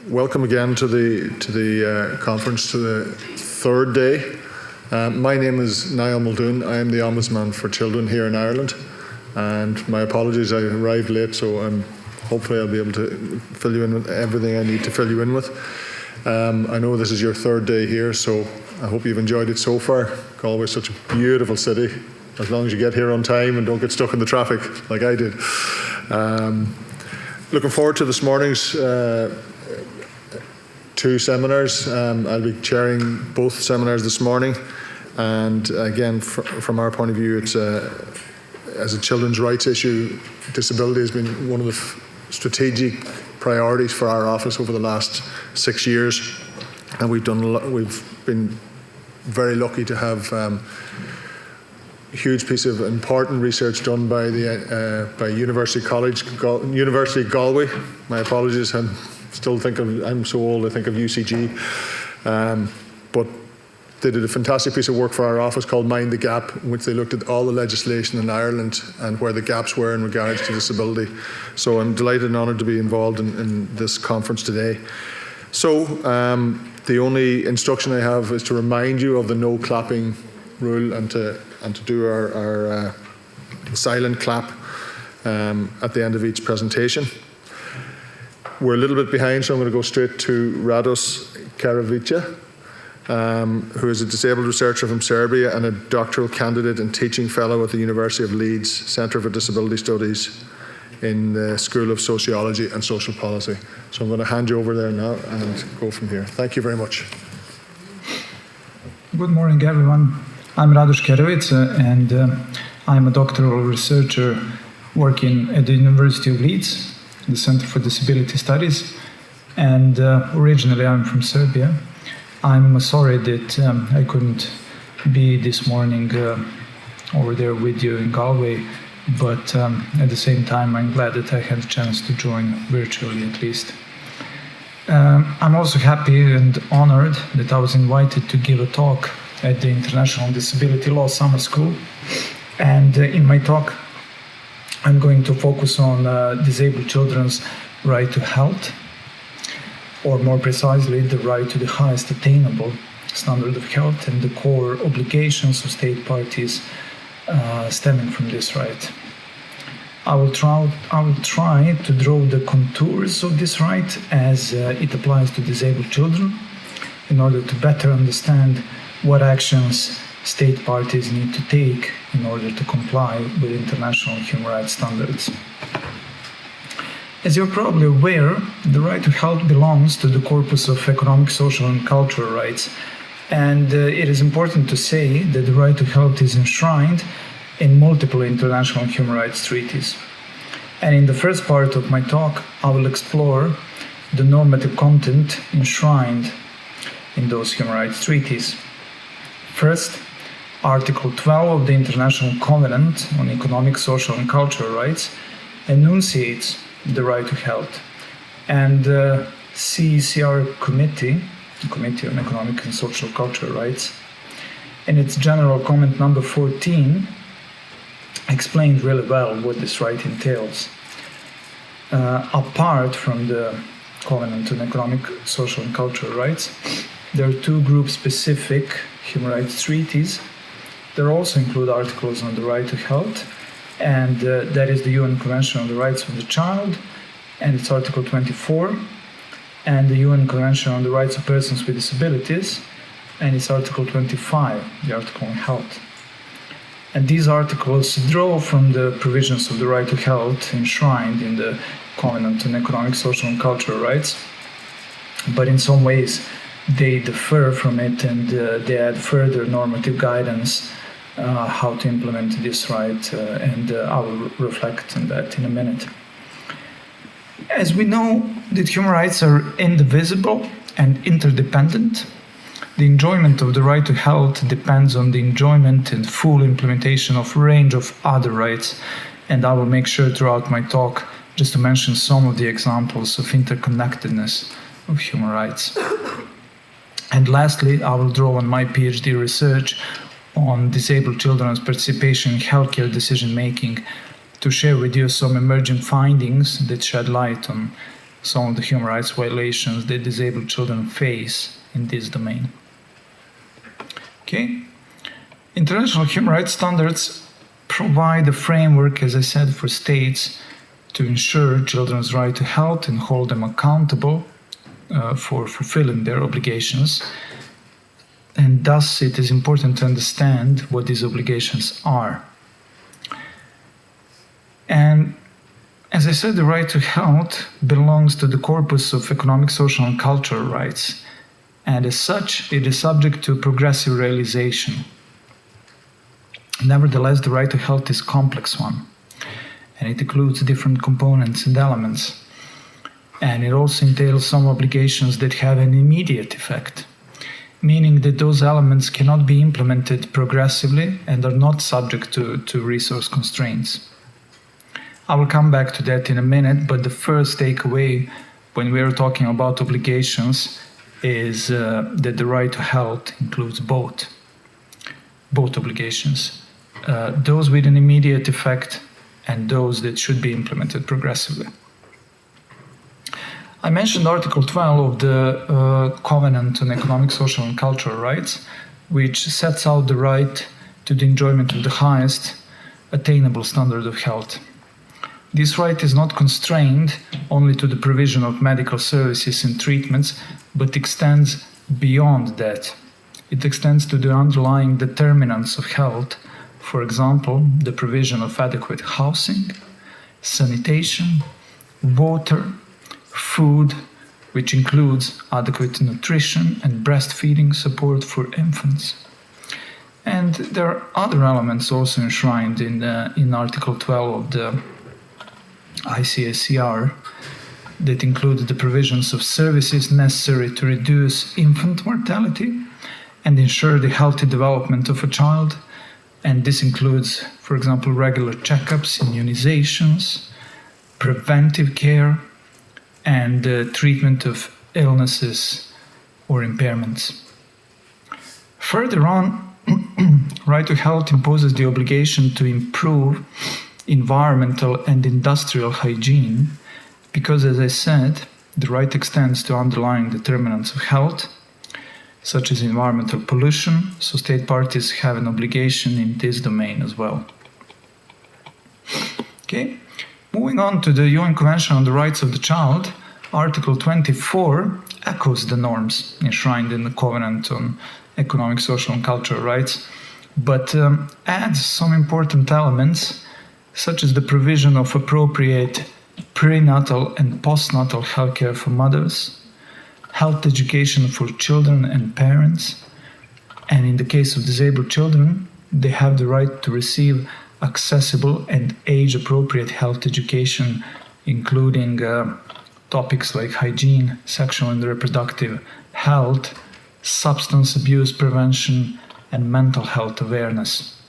Welcome again to the conference, to the third day. My name is Niall Muldoon. I am the Ombudsman for Children here in Ireland, and my apologies, I arrived late, so hopefully I'll be able to fill you in with everything I need to fill you in with. I know this is your third day here, so I hope you've enjoyed it so far. Galway is such a beautiful city, as long as you get here on time and don't get stuck in the traffic like I did. Looking forward to this morning's two seminars. I'll be chairing both seminars this morning, and again, from our point of view, it's as a children's rights issue, disability has been one of the strategic priorities for our office over the last 6 years, and we've been very lucky to have a huge piece of important research done by University Galway. My apologies, I'm so old I think of UCG, but they did a fantastic piece of work for our office called Mind the Gap, in which they looked at all the legislation in Ireland and where the gaps were in regards to disability. So I'm delighted and honoured to be involved in this conference today. So the only instruction I have is to remind you of the no clapping rule and to do our silent clap at the end of each presentation. We're a little bit behind, so I'm going to go straight to Radoš Karavica, who is a disabled researcher from Serbia and a doctoral candidate and teaching fellow at the University of Leeds Centre for Disability Studies in the School of Sociology and Social Policy. So I'm going to hand you over there now and go from here. Thank you very much. Good morning, everyone. I'm Radoš Karavica, and I'm a doctoral researcher working at the University of Leeds, the Center for Disability Studies, and originally I'm from Serbia. I'm sorry that I couldn't be this morning over there with you in Galway, but at the same time I'm glad that I had a chance to join virtually at least. I'm also happy and honored that I was invited to give a talk at the International Disability Law Summer School, and in my talk I'm going to focus on disabled children's right to health, or more precisely, the right to the highest attainable standard of health and the core obligations of state parties stemming from this right. I will try to draw the contours of this right as it applies to disabled children in order to better understand what actions state parties need to take in order to comply with international human rights standards. As you're probably aware, the right to health belongs to the corpus of economic, social, and cultural rights, and it is important to say that the right to health is enshrined in multiple international human rights treaties. And in the first part of my talk, I will explore the normative content enshrined in those human rights treaties. First, Article 12 of the International Covenant on Economic, Social, and Cultural Rights enunciates the right to health, and the CECR Committee on Economic and Social Cultural Rights, in its general comment number 14, explained really well what this right entails. Apart from the Covenant on Economic, Social, and Cultural Rights, there are two group-specific human rights treaties. There also include articles on the right to health, and that is the UN Convention on the Rights of the Child, and it's Article 24, and the UN Convention on the Rights of Persons with Disabilities, and it's Article 25, the article on health. And these articles draw from the provisions of the right to health enshrined in the Covenant on Economic, Social, and Cultural Rights, but in some ways they differ from it, and they add further normative guidance how to implement this right, and I will reflect on that in a minute. As we know that human rights are indivisible and interdependent, the enjoyment of the right to health depends on the enjoyment and full implementation of a range of other rights, and I will make sure throughout my talk just to mention some of the examples of interconnectedness of human rights. And lastly, I will draw on my PhD research on disabled children's participation in healthcare decision-making to share with you some emerging findings that shed light on some of the human rights violations that disabled children face in this domain. Okay. International human rights standards provide a framework, as I said, for states to ensure children's right to health and hold them accountable for fulfilling their obligations. And thus, it is important to understand what these obligations are. And as I said, the right to health belongs to the corpus of economic, social, and cultural rights. And as such, it is subject to progressive realization. Nevertheless, the right to health is a complex one, and it includes different components and elements. And it also entails some obligations that have an immediate effect, meaning that those elements cannot be implemented progressively and are not subject to resource constraints. I will come back to that in a minute, but the first takeaway when we are talking about obligations is that the right to health includes both obligations, those with an immediate effect and those that should be implemented progressively. I mentioned Article 12 of the Covenant on Economic, Social and Cultural Rights, which sets out the right to the enjoyment of the highest attainable standard of health. This right is not constrained only to the provision of medical services and treatments, but extends beyond that. It extends to the underlying determinants of health, for example, the provision of adequate housing, sanitation, water, food, which includes adequate nutrition and breastfeeding support for infants. And there are other elements also enshrined in Article 12 of the ICSCR that include the provisions of services necessary to reduce infant mortality and ensure the healthy development of a child. And this includes, for example, regular checkups, immunizations, preventive care, and treatment of illnesses or impairments. Further on, right to health imposes the obligation to improve environmental and industrial hygiene because, as I said, the right extends to underlying determinants of health, such as environmental pollution, so state parties have an obligation in this domain as well. Okay. Moving on to the UN Convention on the Rights of the Child, Article 24 echoes the norms enshrined in the Covenant on Economic, Social and Cultural Rights, but adds some important elements, such as the provision of appropriate prenatal and postnatal health care for mothers, health education for children and parents, and in the case of disabled children, they have the right to receive accessible and age-appropriate health education, including topics like hygiene, sexual and reproductive health, substance abuse prevention, and mental health awareness.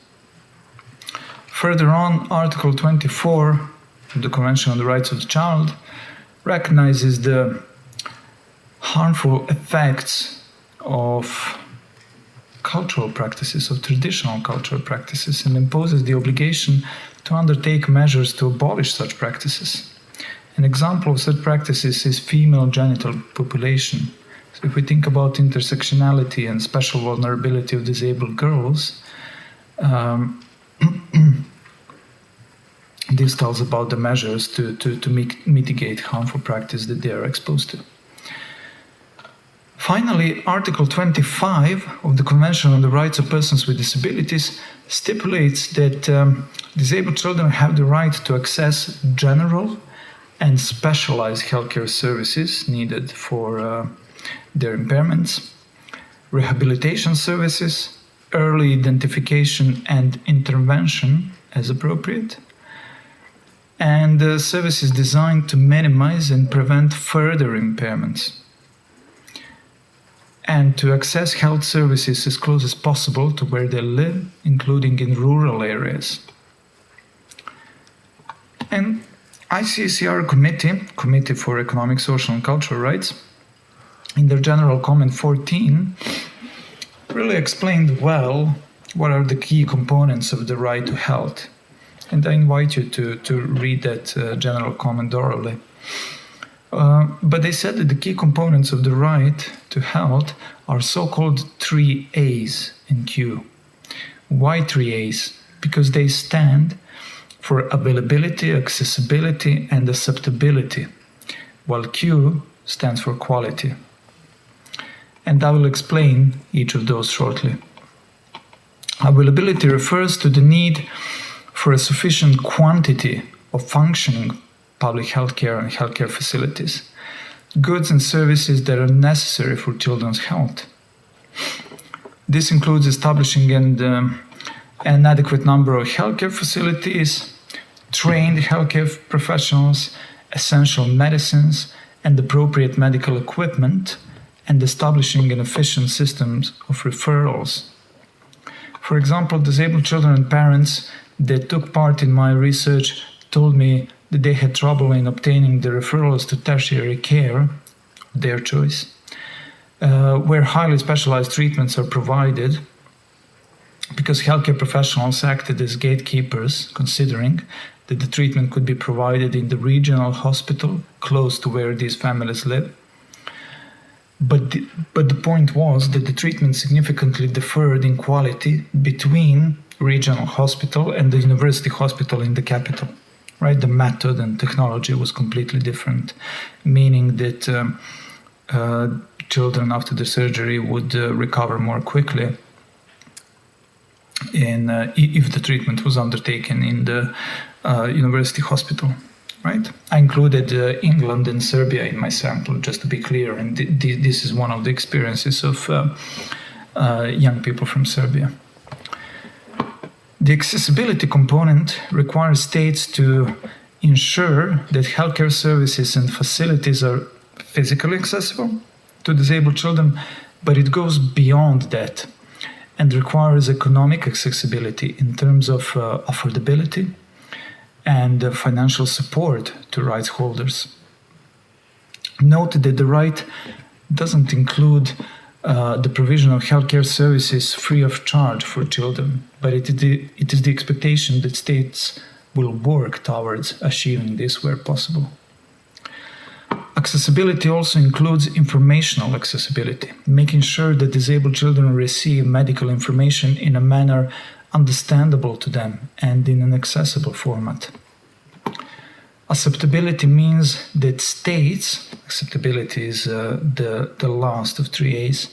Further on, Article 24 of the Convention on the Rights of the Child recognizes the harmful effects of cultural practices, of traditional cultural practices, and imposes the obligation to undertake measures to abolish such practices. An example of such practices is female genital population. So if we think about intersectionality and special vulnerability of disabled girls, this tells about the measures to mitigate harmful practice that they are exposed to. Finally, Article 25 of the Convention on the Rights of Persons with Disabilities stipulates that disabled children have the right to access general and specialized healthcare services needed for their impairments, rehabilitation services, early identification and intervention as appropriate, and services designed to minimize and prevent further impairments, and to access health services as close as possible to where they live, including in rural areas. And ICSCR Committee for Economic, Social and Cultural Rights, in their General Comment 14, really explained well what are the key components of the right to health. And I invite you to read that General Comment orally. But they said that the key components of the right to health are so-called 3 A's in Q. Why 3 A's? Because they stand for availability, accessibility, and acceptability, while Q stands for quality. And I will explain each of those shortly. Availability refers to the need for a sufficient quantity of functioning public healthcare and healthcare facilities, goods and services that are necessary for children's health. This includes establishing an adequate number of healthcare facilities, trained healthcare professionals, essential medicines, and appropriate medical equipment, and establishing an efficient system of referrals. For example, disabled children and parents that took part in my research told me that they had trouble in obtaining the referrals to tertiary care, their choice, where highly specialized treatments are provided, because healthcare professionals acted as gatekeepers, considering that the treatment could be provided in the regional hospital close to where these families live. But the point was that the treatment significantly differed in quality between regional hospital and the university hospital in the capital. Right, the method and technology was completely different, meaning that children after the surgery would recover more quickly if the treatment was undertaken in the university hospital. Right, I included England and Serbia in my sample, just to be clear, and this is one of the experiences of young people from Serbia. The accessibility component requires states to ensure that healthcare services and facilities are physically accessible to disabled children, but it goes beyond that and requires economic accessibility in terms of affordability and financial support to rights holders. Note that the right doesn't include the provision of healthcare services free of charge for children, but it is the expectation that states will work towards achieving this where possible. Accessibility also includes informational accessibility, making sure that disabled children receive medical information in a manner understandable to them and in an accessible format. Acceptability means that states, acceptability is the last of 3 A's,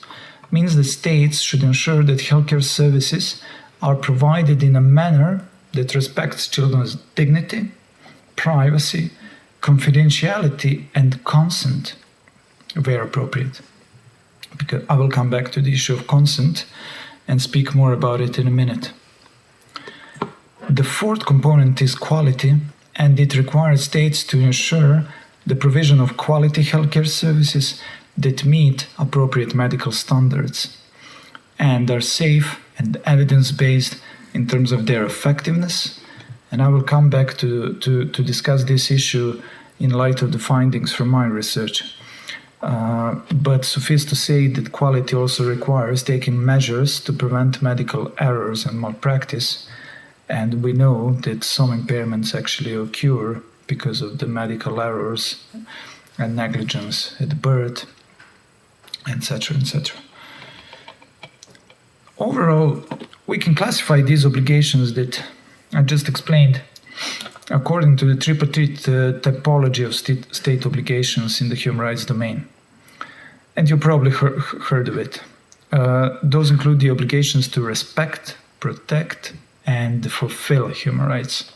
means that states should ensure that healthcare services are provided in a manner that respects children's dignity, privacy, confidentiality, and consent where appropriate. Because I will come back to the issue of consent and speak more about it in a minute. The fourth component is quality, and it requires states to ensure the provision of quality healthcare services that meet appropriate medical standards and are safe and evidence-based in terms of their effectiveness. And I will come back to discuss this issue in light of the findings from my research. But suffice to say that quality also requires taking measures to prevent medical errors and malpractice. And we know that some impairments actually occur because of the medical errors and negligence at birth, etc., etc. Overall, we can classify these obligations that I just explained according to the tripartite typology of state obligations in the human rights domain. And you probably heard of it. Those include the obligations to respect, protect, and fulfill human rights.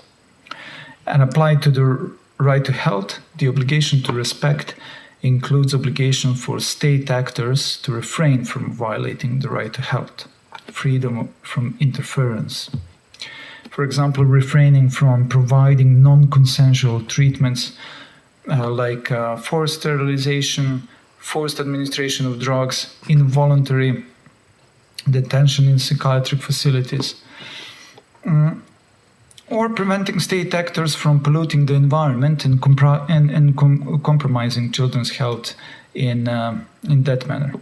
And applied to the right to health, the obligation to respect includes obligation for state actors to refrain from violating the right to health, freedom from interference. For example, refraining from providing non-consensual treatments like forced sterilization, forced administration of drugs, involuntary detention in psychiatric facilities, or preventing state actors from polluting the environment and compromising children's health in that manner.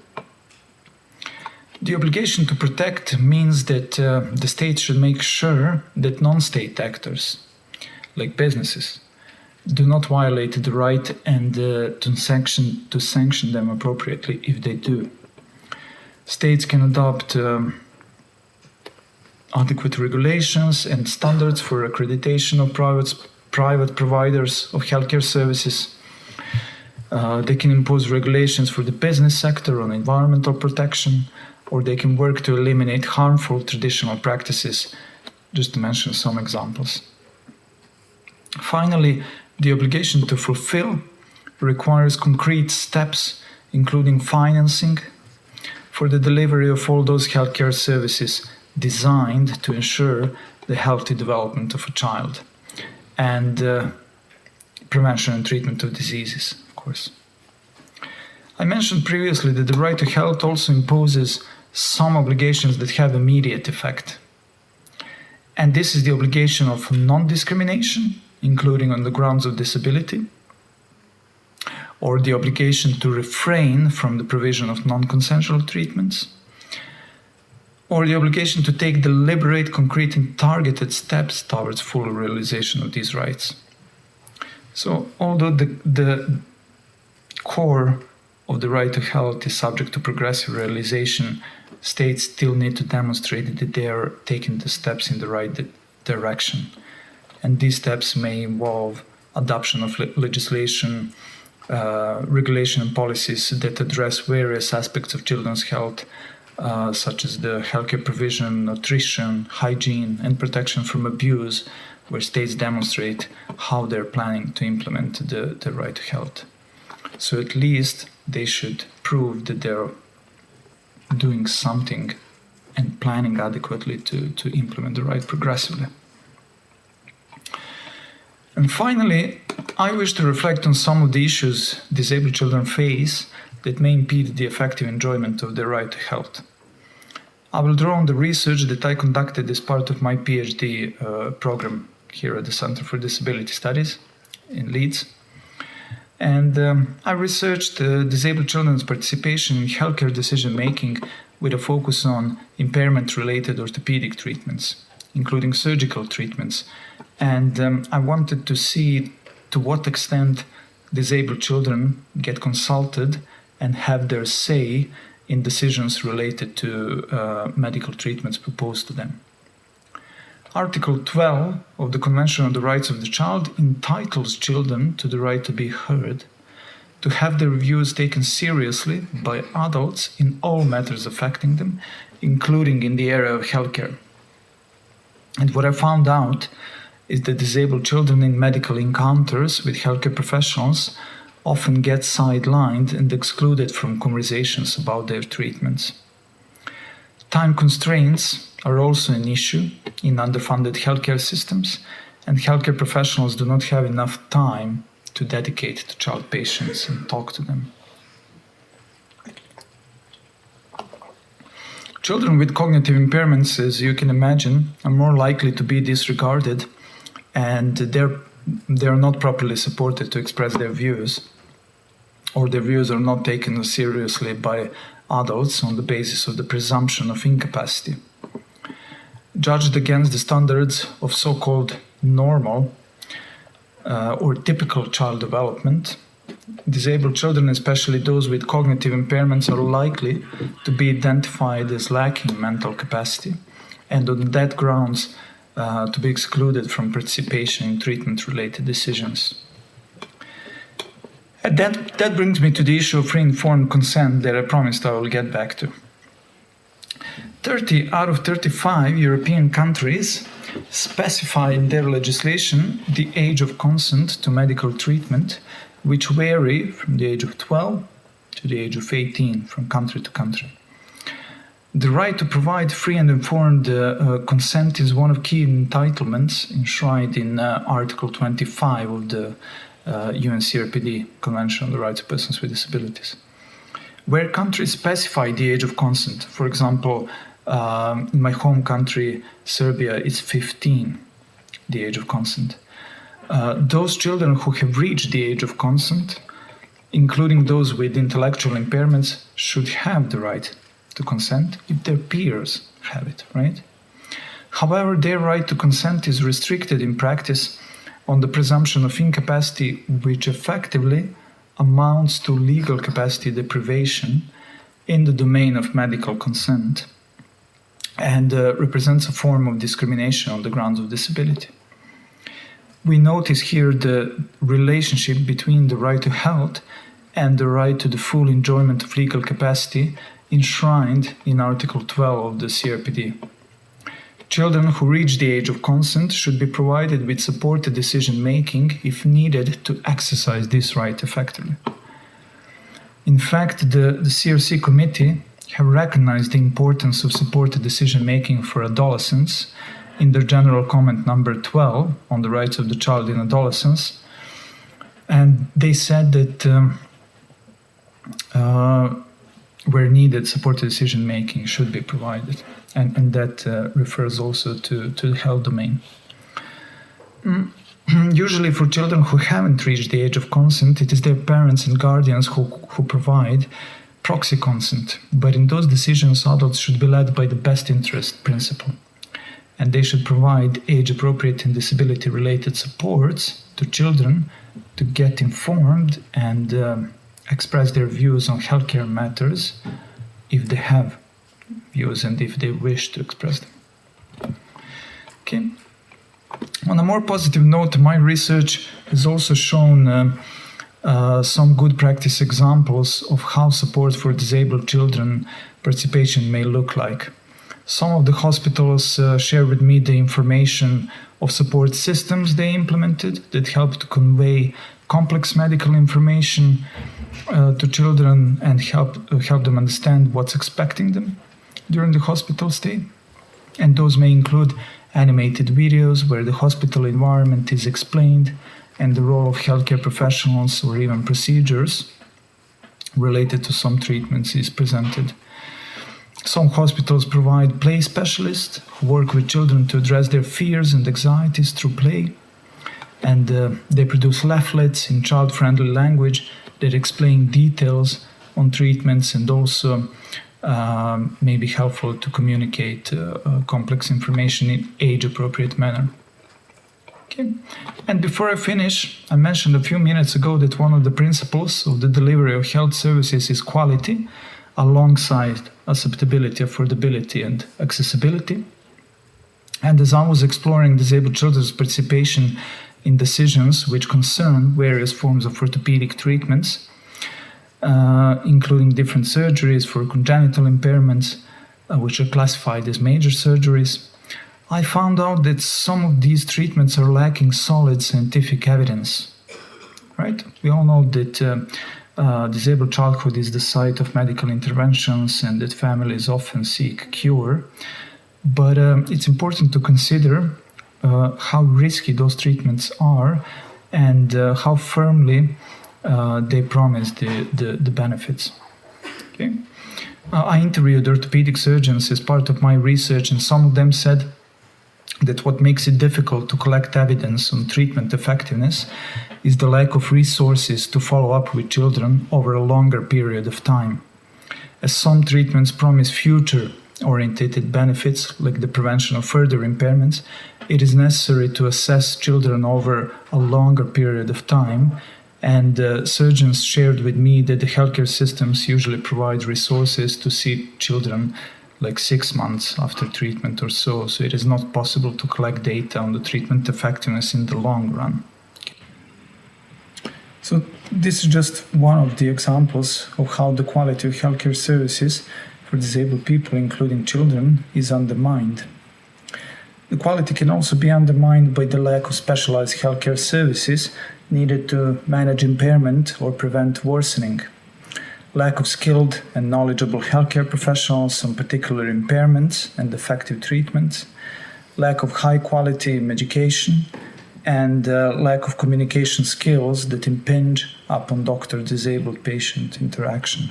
The obligation to protect means that the state should make sure that non-state actors, like businesses, do not violate the right and to sanction them appropriately if they do. States can adopt adequate regulations and standards for accreditation of private providers of healthcare services. They can impose regulations for the business sector on environmental protection, or they can work to eliminate harmful traditional practices, just to mention some examples. Finally, the obligation to fulfill requires concrete steps, including financing for the delivery of all those healthcare services designed to ensure the healthy development of a child, and prevention and treatment of diseases, of course. I mentioned previously that the right to health also imposes some obligations that have immediate effect. And this is the obligation of non-discrimination, including on the grounds of disability, or the obligation to refrain from the provision of non-consensual treatments, or the obligation to take deliberate, concrete, and targeted steps towards full realization of these rights. So, although the core of the right to health is subject to progressive realization, states still need to demonstrate that they are taking the steps in the right direction. And these steps may involve adoption of legislation, regulation and policies that address various aspects of children's health, such as the healthcare provision, nutrition, hygiene, and protection from abuse, where states demonstrate how they're planning to implement the right to health. So at least they should prove that they're doing something and planning adequately to implement the right progressively. And finally, I wish to reflect on some of the issues disabled children face that may impede the effective enjoyment of their right to health. I will draw on the research that I conducted as part of my PhD program here at the Center for Disability Studies in Leeds. And I researched disabled children's participation in healthcare decision-making with a focus on impairment-related orthopedic treatments, including surgical treatments. And I wanted to see to what extent disabled children get consulted and have their say in decisions related to medical treatments proposed to them. Article 12 of the Convention on the Rights of the Child entitles children to the right to be heard, to have their views taken seriously by adults in all matters affecting them, including in the area of healthcare. And what I found out is that disabled children in medical encounters with healthcare professionals often get sidelined and excluded from conversations about their treatments. Time constraints are also an issue in underfunded healthcare systems, and healthcare professionals do not have enough time to dedicate to child patients and talk to them. Children with cognitive impairments, as you can imagine, are more likely to be disregarded, and they're not properly supported to express their views, or their views are not taken seriously by adults on the basis of the presumption of incapacity. Judged against the standards of so-called normal or typical child development, disabled children, especially those with cognitive impairments, are likely to be identified as lacking mental capacity, and on that grounds to be excluded from participation in treatment-related decisions. And that brings me to the issue of free informed consent that I promised I will get back to. 30 out of 35 European countries specify in their legislation the age of consent to medical treatment, which vary from the age of 12 to the age of 18 from country to country. The right to provide free and informed consent is one of key entitlements enshrined in Article 25 of the UNCRPD, Convention on the Rights of Persons with Disabilities. Where countries specify the age of consent, for example, in my home country, Serbia, it's 15, the age of consent. Those children who have reached the age of consent, including those with intellectual impairments, should have the right to consent if their peers have it, right? However, their right to consent is restricted in practice on the presumption of incapacity, which effectively amounts to legal capacity deprivation in the domain of medical consent, and represents a form of discrimination on the grounds of disability. We notice here the relationship between the right to health and the right to the full enjoyment of legal capacity enshrined in Article 12 of the CRPD. Children who reach the age of consent should be provided with supported decision-making if needed to exercise this right effectively. In fact, the CRC committee have recognized the importance of supported decision-making for adolescents in their general comment number 12 on the rights of the child in adolescence. And they said that where needed, supported decision-making should be provided. And that refers also to the health domain. Usually for children who haven't reached the age of consent, it is their parents and guardians who provide proxy consent. But in those decisions, adults should be led by the best interest principle. And they should provide age-appropriate and disability-related supports to children to get informed and express their views on healthcare matters if they have views and if they wish to express them. Okay. On a more positive note, my research has also shown some good practice examples of how support for disabled children participation may look like. Some of the hospitals share with me the information of support systems they implemented that help to convey complex medical information to children and help them understand what's expecting them during the hospital stay. And those may include animated videos where the hospital environment is explained and the role of healthcare professionals or even procedures related to some treatments is presented. Some hospitals provide play specialists who work with children to address their fears and anxieties through play. And they produce leaflets in child-friendly language that explain details on treatments and also may be helpful to communicate complex information in age-appropriate manner. Okay. And before I finish, I mentioned a few minutes ago that one of the principles of the delivery of health services is quality, alongside acceptability, affordability, and accessibility. And as I was exploring disabled children's participation in decisions which concern various forms of orthopedic treatments, including different surgeries for congenital impairments, which are classified as major surgeries, I found out that some of these treatments are lacking solid scientific evidence. Right? We all know that disabled childhood is the site of medical interventions and that families often seek cure. But it's important to consider how risky those treatments are and how firmly they promise the benefits. Okay? I interviewed orthopedic surgeons as part of my research, and some of them said that what makes it difficult to collect evidence on treatment effectiveness is the lack of resources to follow up with children over a longer period of time. As some treatments promise future-oriented benefits, like the prevention of further impairments, it is necessary to assess children over a longer period of time, and surgeons shared with me that the healthcare systems usually provide resources to see children like 6 months after treatment or so it is not possible to collect data on the treatment effectiveness in the long run. So this is just one of the examples of how the quality of healthcare services for disabled people, including children, is undermined. The quality can also be undermined by the lack of specialized healthcare services needed to manage impairment or prevent worsening. Lack of skilled and knowledgeable healthcare professionals on particular impairments and effective treatments, lack of high-quality medication, and lack of communication skills that impinge upon doctor-disabled patient interaction.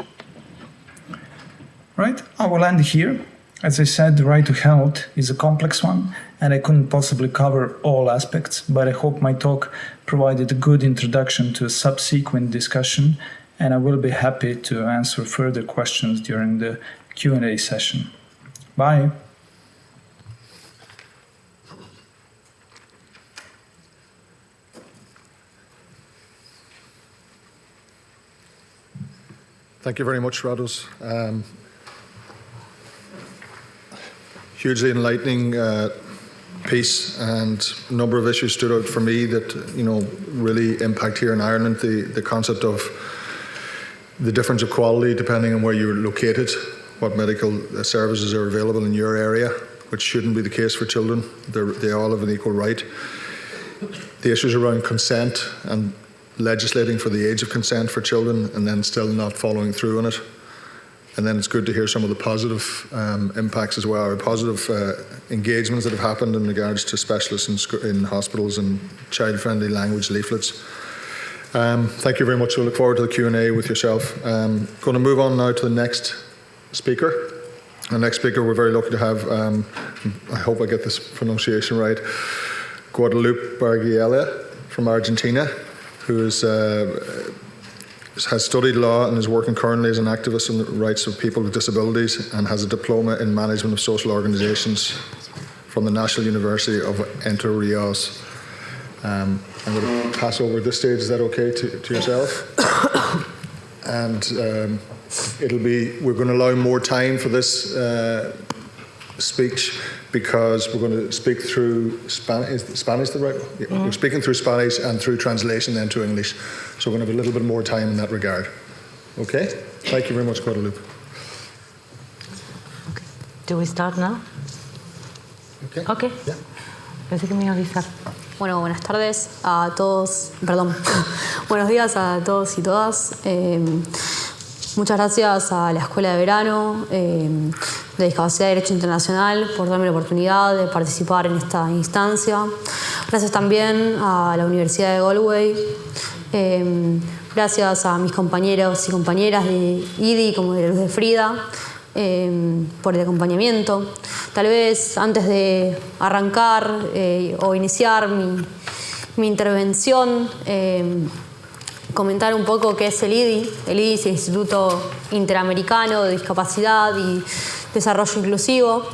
Right, I will end here. As I said, the right to health is a complex one, and I couldn't possibly cover all aspects, but I hope my talk provided a good introduction to a subsequent discussion, and I will be happy to answer further questions during the Q&A session. Bye. Thank you very much, Rados. Hugely enlightening piece, and a number of issues stood out for me that really impact here in Ireland. The concept of the difference of quality depending on where you're located, what medical services are available in your area, which shouldn't be the case for children. They all have an equal right. The issues around consent and legislating for the age of consent for children and then still not following through on it. And then it's good to hear some of the positive impacts as well, or positive engagements that have happened in regards to specialists in hospitals and child-friendly language leaflets. Thank you very much. We'll look forward to the Q&A with yourself. Going to move on now to the next speaker. Our next speaker we're very lucky to have, I hope I get this pronunciation right, Guadalupe Barguela from Argentina, who has studied law and is working currently as an activist on the rights of people with disabilities, and has a diploma in management of social organisations from the National University of Entre Rios. I'm going to pass over at this stage. Is that okay to yourself? And we're going to allow more time for this speech, because we're going to speak through Spanish. Is Spanish the right one? Yeah. We're speaking through Spanish and through translation then to English. So we're going to have a little bit more time in that regard. Okay? Thank you very much, Guadalupe. Okay. Do we start now? Okay. Yeah. Pensé que me iba a avisar. Bueno, buenas tardes a todos, buenos días a todos y todas. Muchas gracias a la Escuela de Verano de Discapacidad y Derecho Internacional por darme la oportunidad de participar en esta instancia. Gracias también a la Universidad de Galway. Gracias a mis compañeros y compañeras de IDI, como de la Luz de Frida, por el acompañamiento. Tal vez antes de arrancar o iniciar mi intervención, comentar un poco qué es el IDI. El IDI es el Instituto Interamericano de Discapacidad y Desarrollo Inclusivo,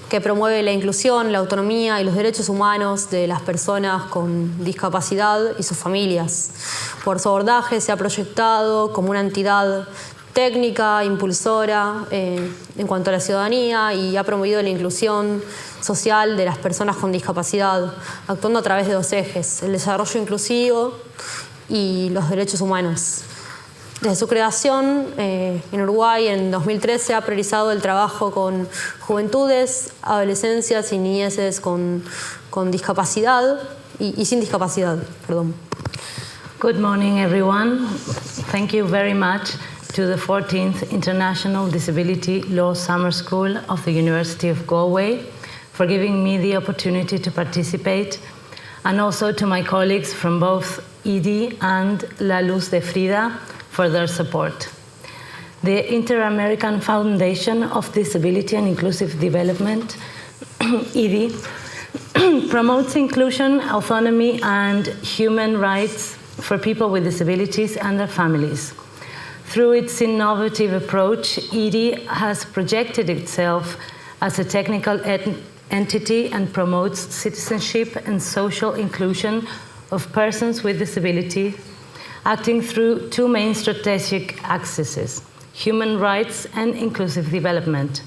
que promueve la inclusión, la autonomía y los derechos humanos de las personas con discapacidad y sus familias. Por su abordaje se ha proyectado como una entidad técnica, impulsora en cuanto a la ciudadanía, y ha promovido la inclusión social de las personas con discapacidad, actuando a través de dos ejes: el desarrollo inclusivo y los derechos humanos. Desde su creación en Uruguay en 2013 ha priorizado el trabajo con juventudes, adolescencias y niñeces con discapacidad y sin discapacidad. Perdón. Good morning, everyone. Thank you very much to the 14th International Disability Law Summer School of the University of Galway for giving me the opportunity to participate, and also to my colleagues from both IDI and La Luz de Frida for their support. The Inter-American Foundation of Disability and Inclusive Development, IDI, promotes inclusion, autonomy, and human rights for people with disabilities and their families. Through its innovative approach, IDI has projected itself as a technical entity and promotes citizenship and social inclusion of persons with disability, acting through two main strategic axes: human rights and inclusive development.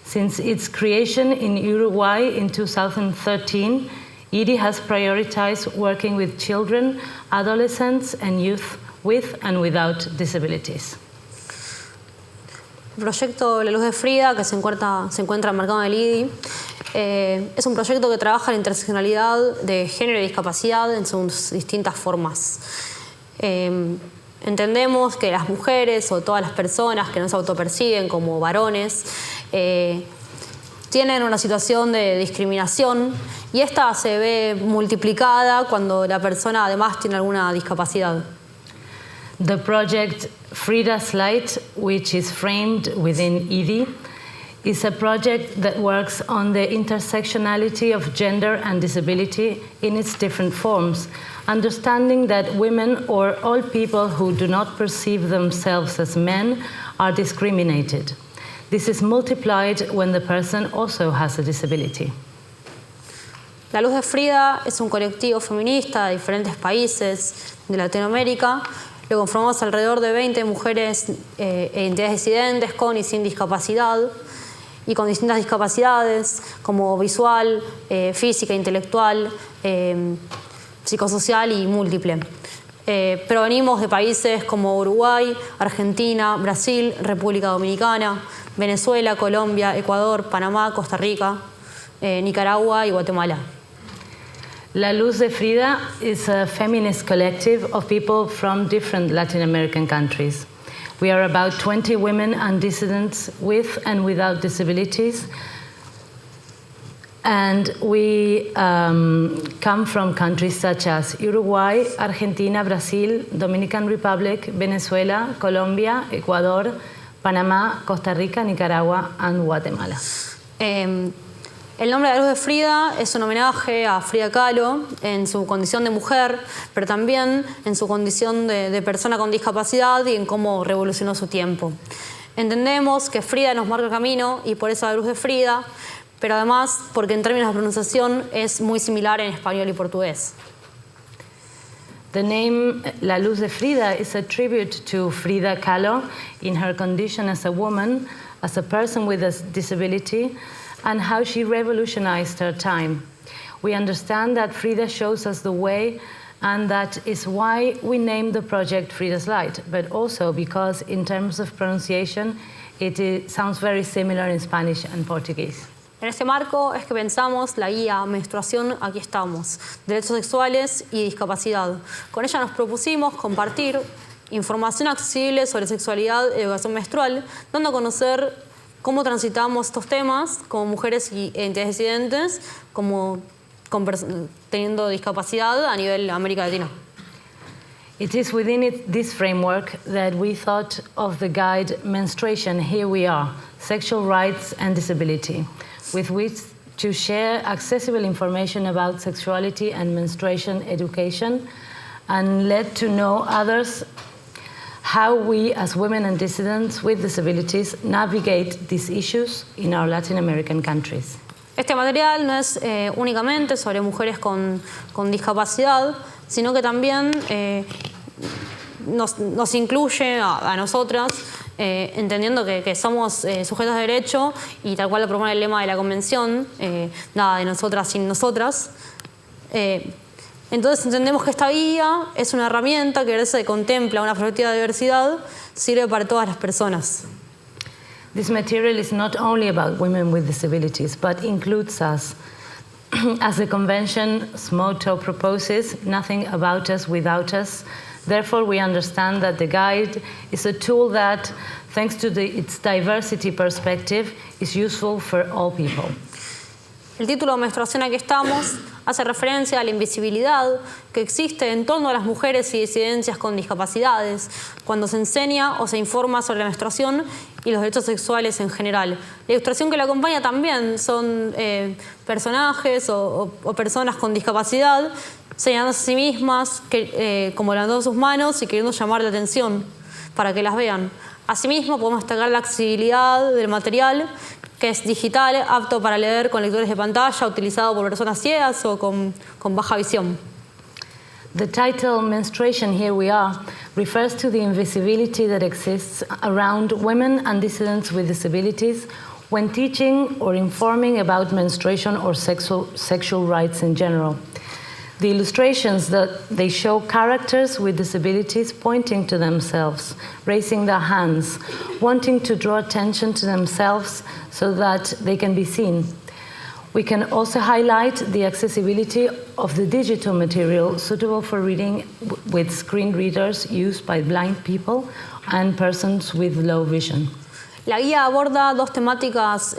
Since its creation in Uruguay in 2013, IDI has prioritized working with children, adolescents, and youth with and without disabilities. El proyecto La Luz de Frida, que se encuentra enmarcado en el IDI, es un proyecto que trabaja la interseccionalidad de género y discapacidad en sus distintas formas. Entendemos que las mujeres o todas las personas que no se autoperciben como varones tienen una situación de discriminación, y esta se ve multiplicada cuando la persona además tiene alguna discapacidad. The project Frida's Light, which is framed within IDI, is a project that works on the intersectionality of gender and disability in its different forms, understanding that women or all people who do not perceive themselves as men are discriminated. This is multiplied when the person also has a disability. La Luz de Frida es un colectivo feminista de diferentes países de Latinoamérica. Lo conformamos alrededor de 20 mujeres e identidades disidentes con y sin discapacidad y con distintas discapacidades como visual, física, intelectual, psicosocial y múltiple. Provenimos de países como Uruguay, Argentina, Brasil, República Dominicana, Venezuela, Colombia, Ecuador, Panamá, Costa Rica, Nicaragua y Guatemala. La Luz de Frida is a feminist collective of people from different Latin American countries. We are about 20 women and dissidents with and without disabilities. And we come from countries such as Uruguay, Argentina, Brazil, Dominican Republic, Venezuela, Colombia, Ecuador, Panamá, Costa Rica, Nicaragua, and Guatemala. El nombre de la Luz de Frida es un homenaje a Frida Kahlo en su condición de mujer, pero también en su condición de persona con discapacidad y en cómo revolucionó su tiempo. Entendemos que Frida nos marca el camino y por eso la Luz de Frida, pero además porque en términos de pronunciación es muy similar en español y portugués. The name La Luz de Frida is a tribute to Frida Kahlo in her condition as a woman, as a person with a disability, and how she revolutionized her time. We understand that Frida shows us the way, and that is why we named the project Frida's Light, but also because in terms of pronunciation, it sounds very similar in Spanish and Portuguese. En este marco es que pensamos la guía Menstruación, aquí estamos, derechos sexuales y discapacidad. Con ella nos propusimos compartir información accesible sobre sexualidad y educación menstrual, dando a conocer cómo transitamos estos temas como mujeres y identidades disidentes, teniendo discapacidad a nivel América Latina. It is within this framework that we thought of the guide Menstruation, Here We Are, Sexual Rights and Disability, with which to share accessible information about sexuality and menstruation education and let to know others how we as women and dissidents with disabilities navigate these issues in our Latin American countries. Este material no es únicamente sobre mujeres con discapacidad, sino que también nos incluye a nosotras, entendiendo que somos sujetos de derecho y tal cual lo propone el lema de la Convención, nada de nosotras sin nosotras. Entonces entendemos que esta guía es una herramienta que contempla una perspectiva de diversidad, sirve para todas las personas. This material is not only about women with disabilities, but includes us. As the Convention's motto proposes, nothing about us without us. Therefore, we understand that the guide is a tool that, thanks to its diversity perspective, is useful for all people. El título Menstruación, aquí estamos hace referencia a la invisibilidad que existe en torno a las mujeres y disidencias con discapacidades cuando se enseña o se informa sobre la menstruación y los derechos sexuales en general. La ilustración que la acompaña también son personajes o personas con discapacidad señalándose a sí mismas, como levantando sus manos y queriendo llamar la atención para que las vean. Asimismo, podemos destacar la accesibilidad del material, que es digital, apto para leer con lectores de pantalla, utilizado por personas ciegas o con baja visión. The title Menstruation, Here We Are refers to the invisibility that exists around women and dissidents with disabilities when teaching or informing about menstruation or sexual rights in general. The illustrations that they show characters with disabilities pointing to themselves, raising their hands, wanting to draw attention to themselves so that they can be seen. We can also highlight the accessibility of the digital material suitable for reading with screen readers used by blind people and persons with low vision. La guía aborda dos temáticas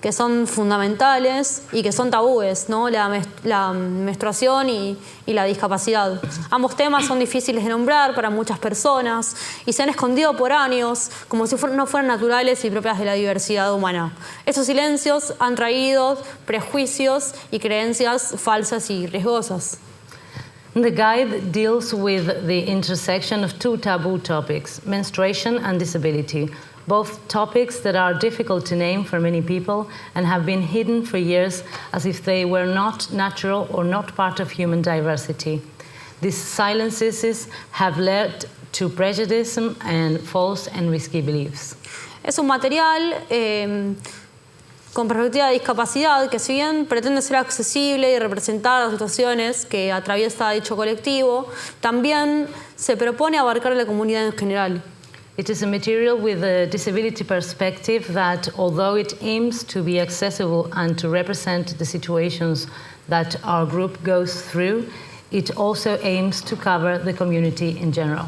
que son fundamentales y que son tabúes, ¿no? La menstruación y la discapacidad. Ambos temas son difíciles de nombrar para muchas personas y se han escondido por años como si no fueran naturales y propias de la diversidad humana. Esos silencios han traído prejuicios y creencias falsas y riesgosas. The guide deals with the intersection of two taboo topics, menstruation and disability, both topics that are difficult to name for many people and have been hidden for years as if they were not natural or not part of human diversity. These silences have led to prejudice and false and risky beliefs. Es un material con perspectiva de discapacidad que, si bien pretende ser accesible y representar las situaciones que atraviesa dicho colectivo, también se propone abarcar a la comunidad en general. It is a material with a disability perspective that, although it aims to be accessible and to represent the situations that our group goes through, it also aims to cover the community in general.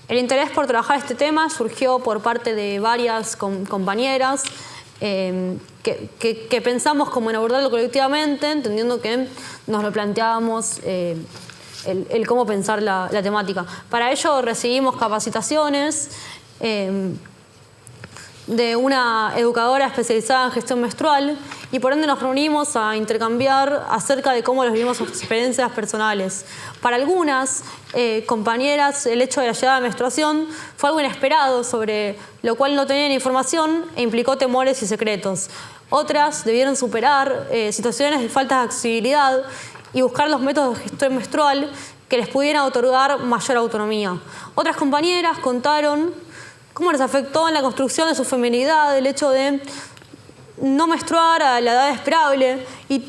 El interés por trabajar este tema surgió por parte de varias compañeras que pensamos como en abordarlo colectivamente, entendiendo que nos lo planteábamos el cómo pensar la temática. Para ello recibimos capacitaciones de una educadora especializada en gestión menstrual y por ende nos reunimos a intercambiar acerca de cómo les vivimos sus experiencias personales. Para algunas compañeras el hecho de la llegada de la menstruación fue algo inesperado, sobre lo cual no tenían información e implicó temores y secretos. Otras debieron superar situaciones de falta de accesibilidad y buscar los métodos de gestión menstrual que les pudieran otorgar mayor autonomía. Otras compañeras contaron cómo les afectó en la construcción de su feminidad el hecho de no menstruar a la edad esperable y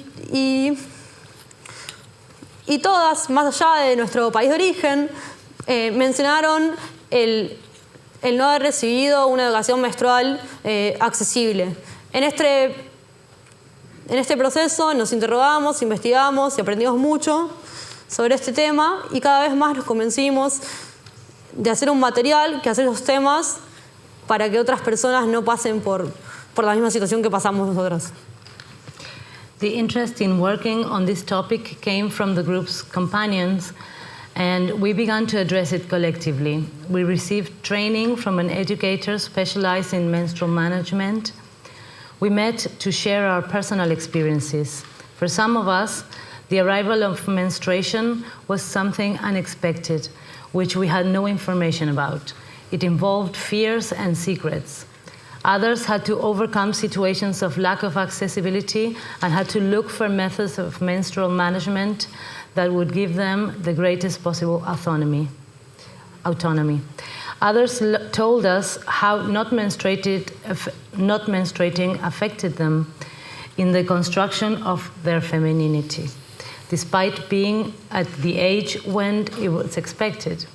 todas, más allá de nuestro país de origen, mencionaron el no haber recibido una educación menstrual accesible. En este proceso nos interrogamos, investigamos y aprendimos mucho sobre este tema y cada vez más nos convencimos de hacer un material que hacer los temas para que otras personas no pasen por la misma situación que pasamos nosotros. The interest in working on this topic came from the group's companions, and we began to address it collectively. We received training from an educator specialized in menstrual management. We met to share our personal experiences. For some of us, the arrival of menstruation was something unexpected, which we had no information about. It involved fears and secrets. Others had to overcome situations of lack of accessibility and had to look for methods of menstrual management that would give them the greatest possible autonomy. Others told us how not menstruating affected them in the construction of their femininity, despite being at the age when it was expected.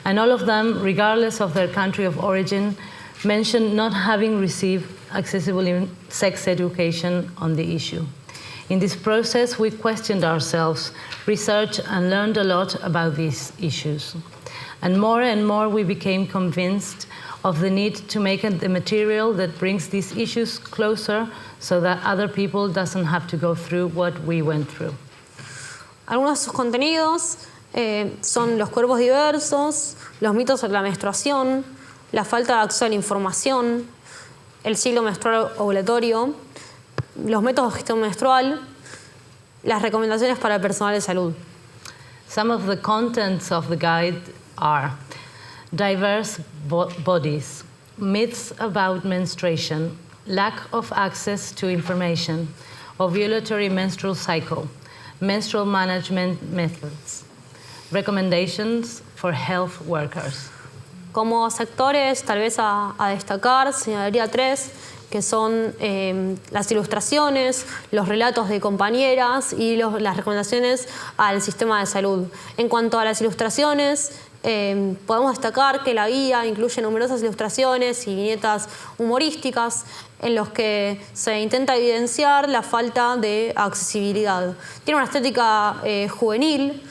And all of them, regardless of their country of origin, mentioned not having received accessible sex education on the issue. In this process, we questioned ourselves, researched, and learned a lot about these issues. And more we became convinced of the need to make the material that brings these issues closer so that other people doesn't have to go through what we went through. Algunos de sus contenidos son los cuerpos diversos, los mitos sobre la menstruación, la falta de acceso a la información, el ciclo menstrual ovulatorio, los métodos de gestión menstrual, las recomendaciones para el personal de salud. Some of the contents of the guide are diverse bodies, myths about menstruation, lack of access to information, ovulatory menstrual cycle, menstrual management methods, recommendations for health workers. Como sectores tal vez a destacar, señalaría 3, que son las ilustraciones, los relatos de compañeras y las recomendaciones al sistema de salud. En cuanto a las ilustraciones, podemos destacar que la guía incluye numerosas ilustraciones y viñetas humorísticas en los que se intenta evidenciar la falta de accesibilidad. Tiene una estética juvenil,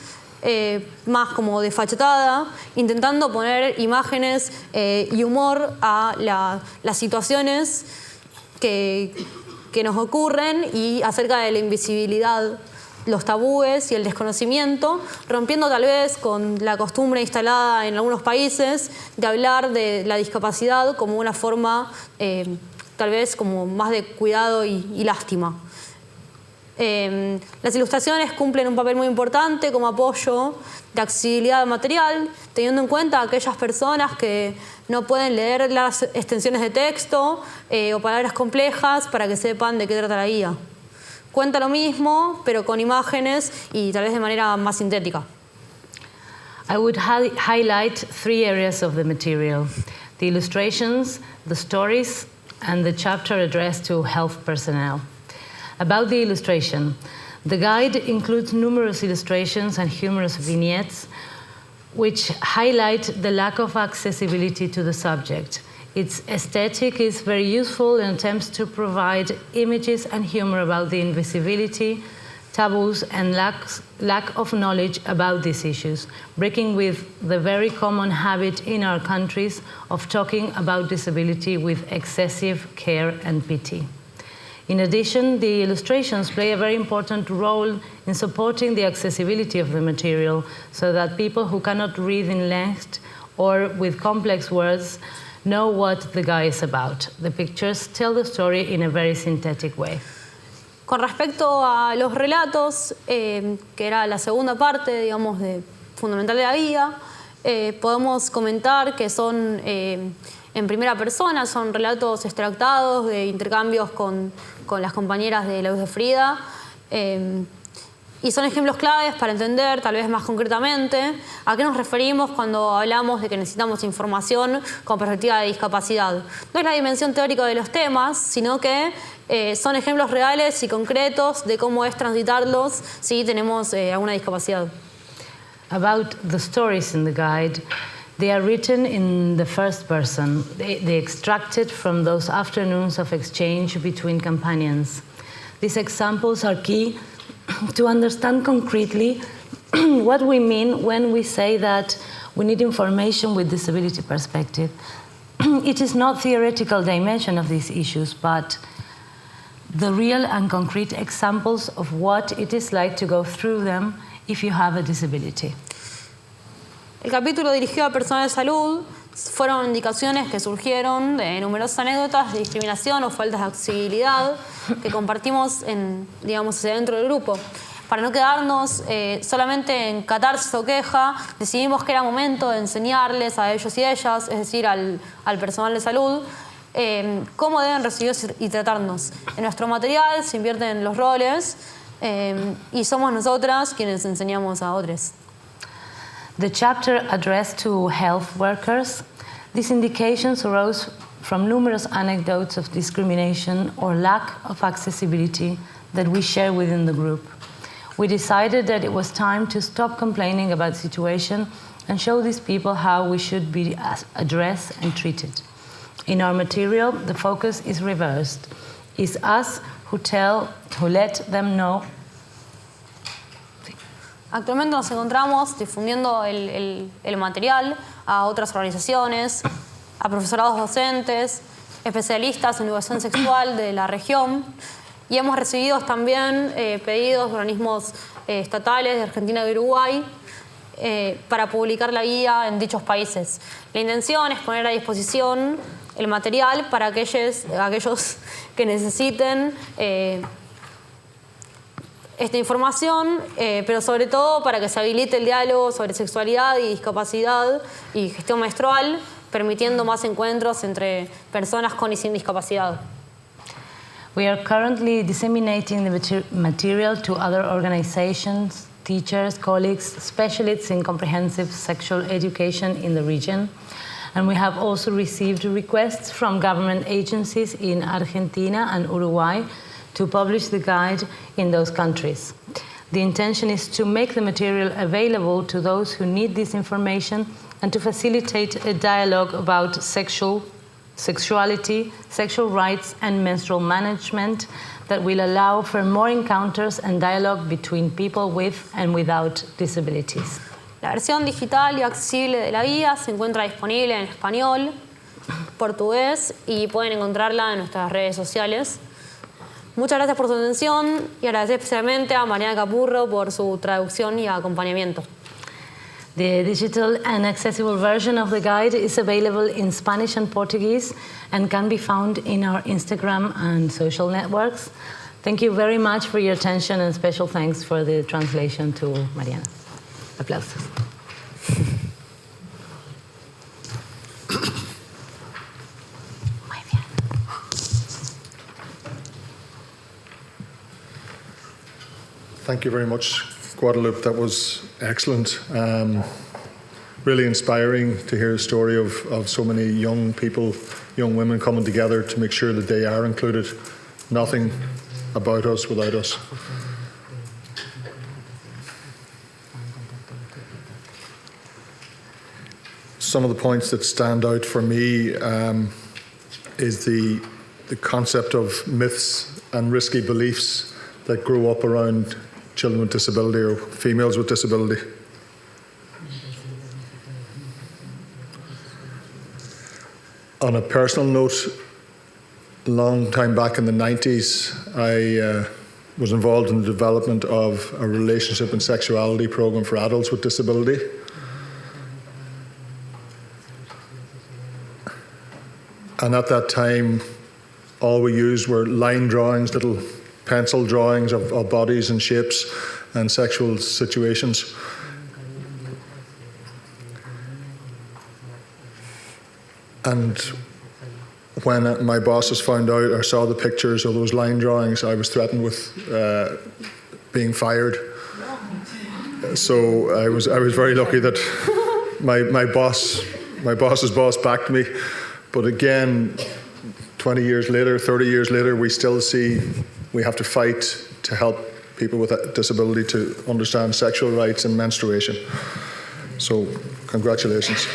más como desfachatada, intentando poner imágenes y humor a las situaciones que nos ocurren y acerca de la invisibilidad, los tabúes y el desconocimiento, rompiendo tal vez con la costumbre instalada en algunos países de hablar de la discapacidad como una forma tal vez como más de cuidado y lástima. Las ilustraciones cumplen un papel muy importante como apoyo de accesibilidad material, teniendo en cuenta a aquellas personas que no pueden leer las extensiones de texto o palabras complejas para que sepan de qué trata la guía. Cuenta lo mismo, pero con imágenes y tal vez de manera más sintética. I would highlight 3 areas of the material: the illustrations, the stories, and the chapter addressed to health personnel. About the illustration, the guide includes numerous illustrations and humorous vignettes which highlight the lack of accessibility to the subject. Its aesthetic is very useful and attempts to provide images and humor about the invisibility, taboos, and lack of knowledge about these issues, breaking with the very common habit in our countries of talking about disability with excessive care and pity. In addition, the illustrations play a very important role in supporting the accessibility of the material so that people who cannot read in length or with complex words know what the guide is about. The pictures tell the story in a very synthetic way. Con respecto a los relatos, que era la segunda parte, digamos, fundamental de la guía, podemos comentar que son en primera persona, son relatos extractados de intercambios con las compañeras de la Luz de Frida, y son ejemplos claves para entender, tal vez más concretamente, a qué nos referimos cuando hablamos de que necesitamos información con perspectiva de discapacidad. No es la dimensión teórica de los temas, sino que son ejemplos reales y concretos de cómo es transitarlos si tenemos alguna discapacidad. About the stories in the guide, they are written in the first person. They extracted from those afternoons of exchange between companions. These examples are key to understand concretely what we mean when we say that we need information with disability perspective. It is not theoretical dimension of these issues, but the real and concrete examples of what it is like to go through them if you have a disability. El capítulo dirigido a personal de salud fueron indicaciones que surgieron de numerosas anécdotas de discriminación o faltas de accesibilidad que compartimos hacia dentro del grupo. Para no quedarnos solamente en catarsis o queja, decidimos que era momento de enseñarles a ellos y ellas, es decir, al personal de salud, cómo deben recibirnos y tratarnos. En nuestro material se invierten los roles y somos nosotras quienes enseñamos a otros. The chapter addressed to health workers, these indications arose from numerous anecdotes of discrimination or lack of accessibility that we share within the group. We decided that it was time to stop complaining about the situation and show these people how we should be addressed and treated. In our material, the focus is reversed. It's us who let them know. Actualmente nos encontramos difundiendo el material a otras organizaciones, a profesorados docentes, especialistas en educación sexual de la región, y hemos recibido también pedidos de organismos estatales de Argentina y Uruguay para publicar la guía en dichos países. La intención es poner a disposición el material para aquellos que necesiten esta información, pero sobre todo para que se habilite el diálogo sobre sexualidad y discapacidad y gestión menstrual, permitiendo más encuentros entre personas con y sin discapacidad. We are currently disseminating the material to other organizations, teachers, colleagues, specialists in comprehensive sexual education in the region. And we have also received requests from government agencies in Argentina and Uruguay to publish the guide in those countries. The intention is to make the material available to those who need this information and to facilitate a dialogue about sexuality, sexual rights, and menstrual management that will allow for more encounters and dialogue between people with and without disabilities. La versión digital y accesible de la guía se encuentra disponible en español, portugués y pueden encontrarla en nuestras redes sociales. Muchas gracias por su atención y agradecer especialmente a Mariana Capurro por su traducción y acompañamiento. The digital and accessible version of the guide is available in Spanish and Portuguese and can be found in our Instagram and social networks. Thank you very much for your attention, and special thanks for the translation to Mariana. Aplausos. Muy bien. Thank you very much, Guadalupe. That was excellent. Really inspiring to hear a story of so many young people, young women coming together to make sure that they are included. Nothing about us without us. Some of the points that stand out for me is the concept of myths and risky beliefs that grow up around children with disability or females with disability. On a personal note, a long time back in the 90s, I was involved in the development of a relationship and sexuality program for adults with disability. And at that time, all we used were line drawings, little pencil drawings of bodies and shapes and sexual situations. And when my bosses found out or saw the pictures of those line drawings, I was threatened with being fired. So I was very lucky that my boss's boss backed me. But again, 20 years later, 30 years later, we still see we have to fight to help people with a disability to understand sexual rights and menstruation. So congratulations.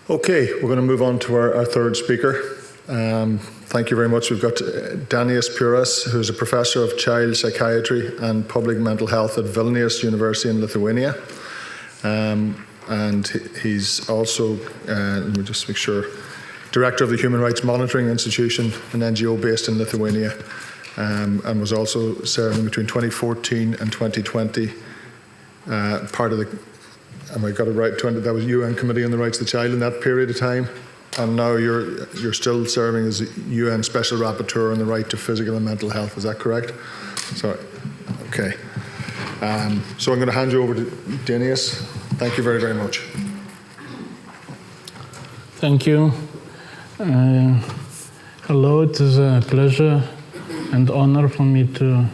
Okay, we're going to move on to our third speaker. Thank you very much. We've got Danius Puras, who's a professor of child psychiatry and public mental health at Vilnius University in Lithuania. And he's also, let me just make sure, director of the Human Rights Monitoring Institution, an NGO based in Lithuania, and was also serving between 2014 and 2020, part of the, am I got it right, that was UN Committee on the Rights of the Child in that period of time, and now you're still serving as UN Special Rapporteur on the right to physical and mental health. Is that correct? Sorry. Okay. So I'm going to hand you over to Danius. Thank you very, very much. Thank you. Hello, it is a pleasure and honor for me to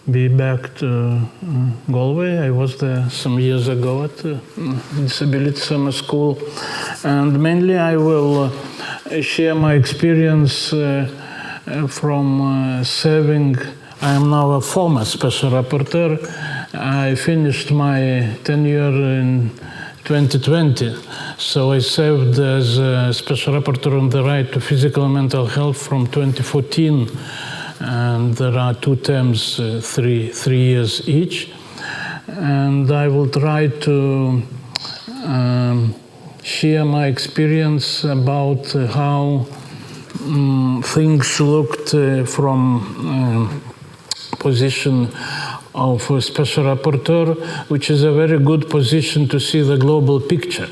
be back to Galway. I was there some years ago at Disability Summer School, and mainly I will share my experience from serving. I am now a former special rapporteur. I finished my tenure in 2020, so I served as a special rapporteur on the right to physical and mental health from 2014, and there are 2 terms, 3 years each. And I will try to share my experience about how things looked from position of a special rapporteur, which is a very good position to see the global picture.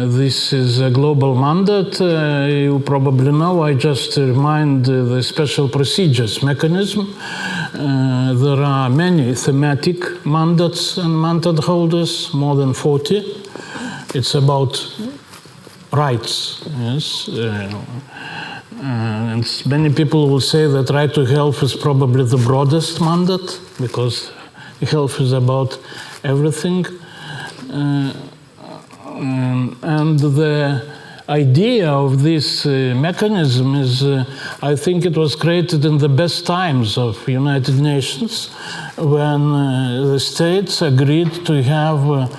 This is a global mandate. You probably know, I just remind the special procedures mechanism. There are many thematic mandates and mandate holders, more than 40. It's about rights, yes. And many people will say that right to health is probably the broadest mandate, because health is about everything. And the idea of this mechanism is, I think it was created in the best times of United Nations, when the states agreed to have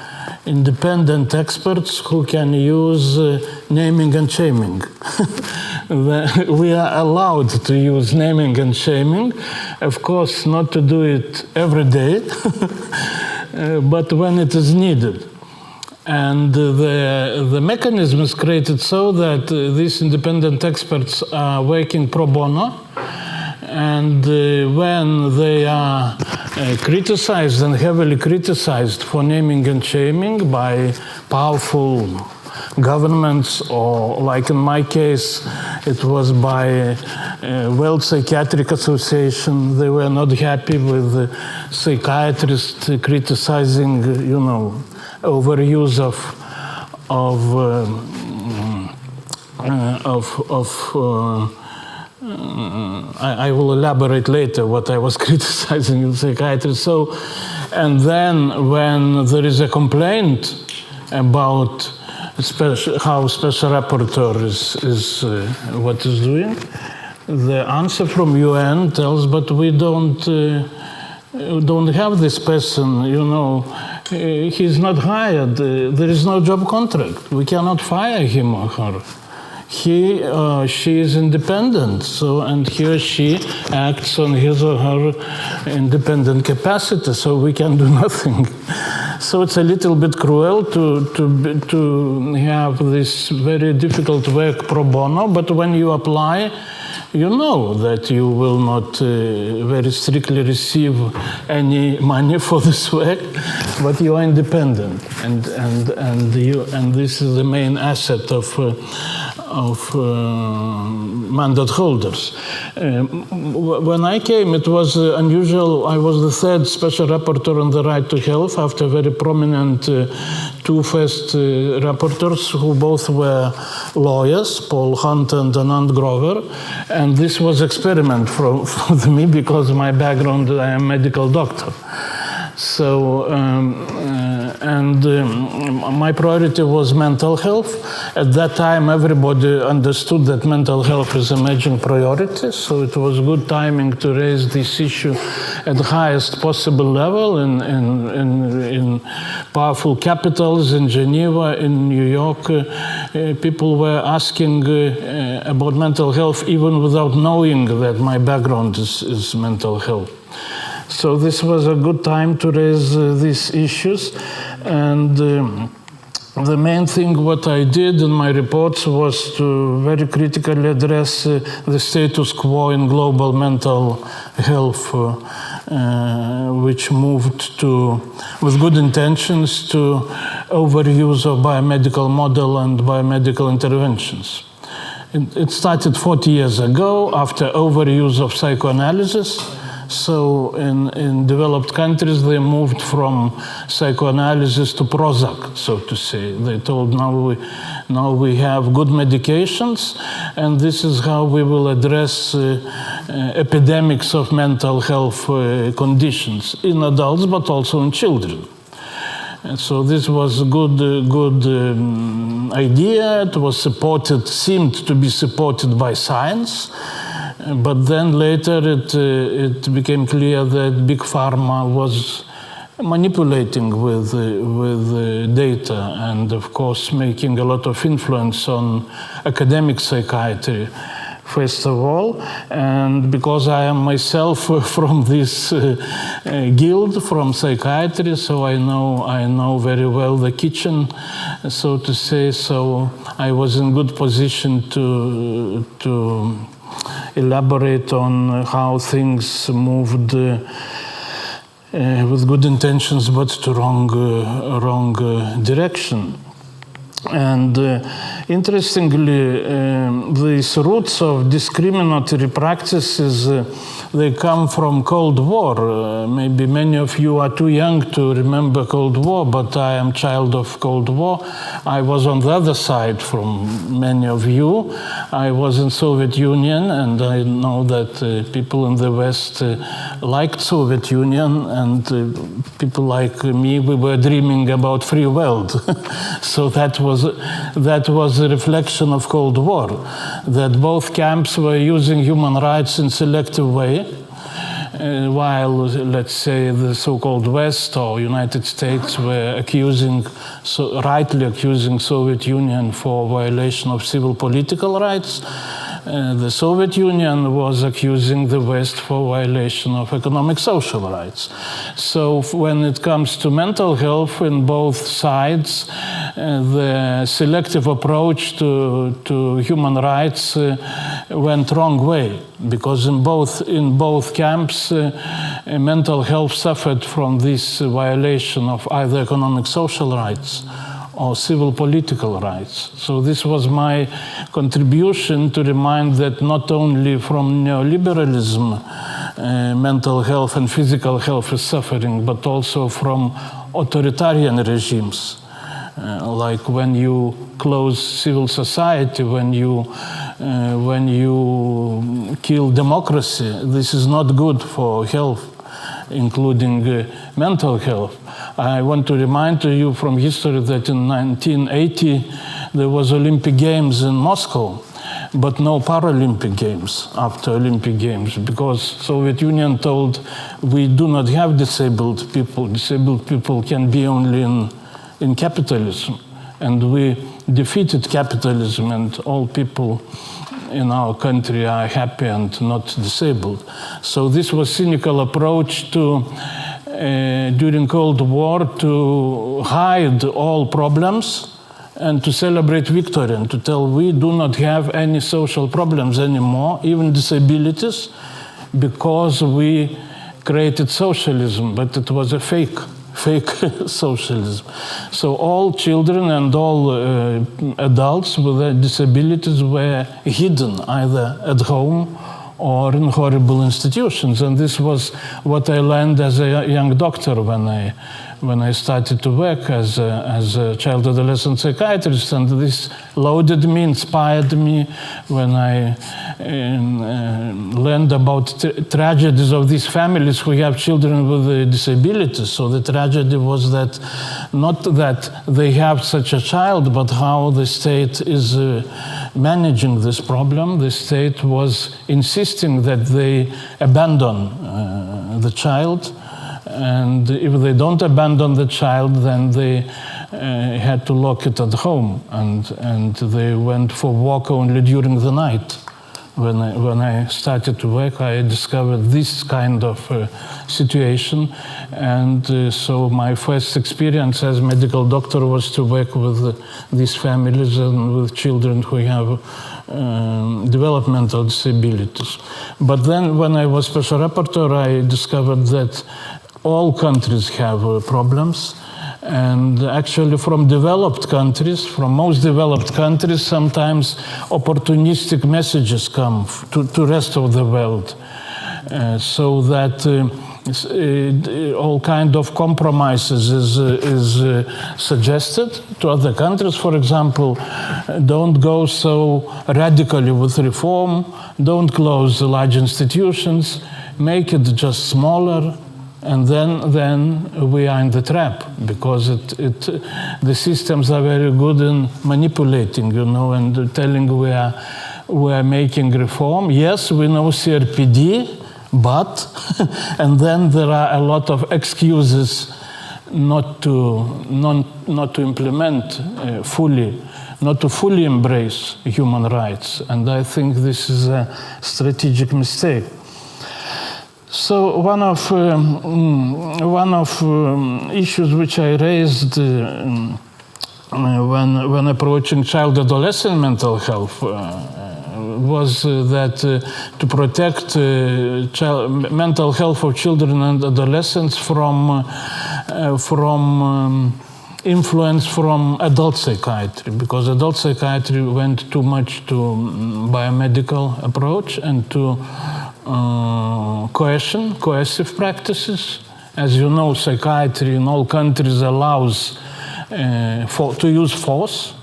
independent experts who can use naming and shaming. We are allowed to use naming and shaming, of course not to do it every day, but when it is needed. And the mechanism is created so that these independent experts are working pro bono, and when they are criticized and heavily criticized for naming and shaming by powerful governments, or like in my case, it was by World Psychiatric Association. They were not happy with the psychiatrists criticizing, overuse I will elaborate later what I was criticizing in psychiatry. So, and then when there is a complaint about how special rapporteur is what is doing, the answer from UN tells, but we don't have this person, he's not hired, there is no job contract, we cannot fire him or her. She is independent, and he or she acts on his or her independent capacity, so we can do nothing. So it's a little bit cruel to have this very difficult work pro bono, but when you apply, you know that you will not very strictly receive any money for this work, but you are independent, and this is the main asset of mandate holders. When I came, it was unusual. I was the third special rapporteur on the right to health after very prominent two first rapporteurs who both were lawyers, Paul Hunt and Anand Grover. And this was experiment for me because my background, I am a medical doctor. So, my priority was mental health. At that time, everybody understood that mental health is a major priority, so it was good timing to raise this issue at the highest possible level in powerful capitals, in Geneva, in New York. People were asking about mental health even without knowing that my background is mental health. So this was a good time to raise these issues, and the main thing what I did in my reports was to very critically address the status quo in global mental health, which moved with good intentions, to overuse of biomedical model and biomedical interventions. It started 40 years ago after overuse of psychoanalysis. So in developed countries, they moved from psychoanalysis to Prozac, so to say. They told, now we have good medications, and this is how we will address epidemics of mental health conditions in adults, but also in children. And so this was a good idea. It was seemed to be supported by science. But then later it became clear that Big Pharma was manipulating with data and, of course, making a lot of influence on academic psychiatry, first of all. And because I am myself from this guild, from psychiatry, so I know very well the kitchen, so to say. So I was in good position to elaborate on how things moved with good intentions, but to wrong direction. And interestingly, these roots of discriminatory practices, they come from Cold War. Maybe many of you are too young to remember Cold War, but I am child of Cold War. I was on the other side from many of you. I was in Soviet Union, and I know that people in the West liked Soviet Union, and people like me, we were dreaming about free world. So that was a reflection of Cold War, that both camps were using human rights in selective way, while, let's say, the so-called West or United States were rightly accusing Soviet Union for violation of civil political rights. The Soviet Union was accusing the West for violation of economic social rights. So when it comes to mental health in both sides, the selective approach to human rights went wrong way, because in both camps, mental health suffered from this violation of either economic social rights or civil political rights. So this was my contribution to remind that not only from neoliberalism mental health and physical health is suffering, but also from authoritarian regimes. Like when you close civil society, when you kill democracy, this is not good for health, including mental health. I want to remind you from history that in 1980 there was Olympic Games in Moscow, but no Paralympic Games after Olympic Games, because Soviet Union told we do not have disabled people. Disabled people can be only in capitalism. And we defeated capitalism, and all people in our country are happy and not disabled. So this was cynical approach to, during Cold War, to hide all problems and to celebrate victory and to tell we do not have any social problems anymore, even disabilities, because we created socialism, but it was a fake socialism. So all children and all adults with disabilities were hidden either at home or in horrible institutions. And this was what I learned as a young doctor when I started to work as a child adolescent psychiatrist, and this loaded me, inspired me when I learned about tragedies of these families who have children with disabilities. So the tragedy was that not that they have such a child, but how the state is managing this problem. The state was insisting that they abandon the child. And if they don't abandon the child, then they had to lock it at home, and they went for walk only during the night. When I started to work, I discovered this kind of situation, and so my first experience as medical doctor was to work with these families and with children who have developmental disabilities. But then when I was special rapporteur, I discovered that all countries have problems, and actually from developed countries, from most developed countries, sometimes opportunistic messages come to rest of the world, so that all kind of compromises is suggested to other countries. For example, don't go so radically with reform, don't close large institutions, make it just smaller. And then we are in the trap, because the systems are very good in manipulating, and telling we are making reform. Yes, we know CRPD, but and then there are a lot of excuses not to implement fully, not to fully embrace human rights. And I think this is a strategic mistake. So one of issues which I raised when approaching child-adolescent mental health was that to protect mental health of children and adolescents from influence from adult psychiatry, because adult psychiatry went too much to biomedical approach and to coercive practices. As you know, psychiatry in all countries allows to use force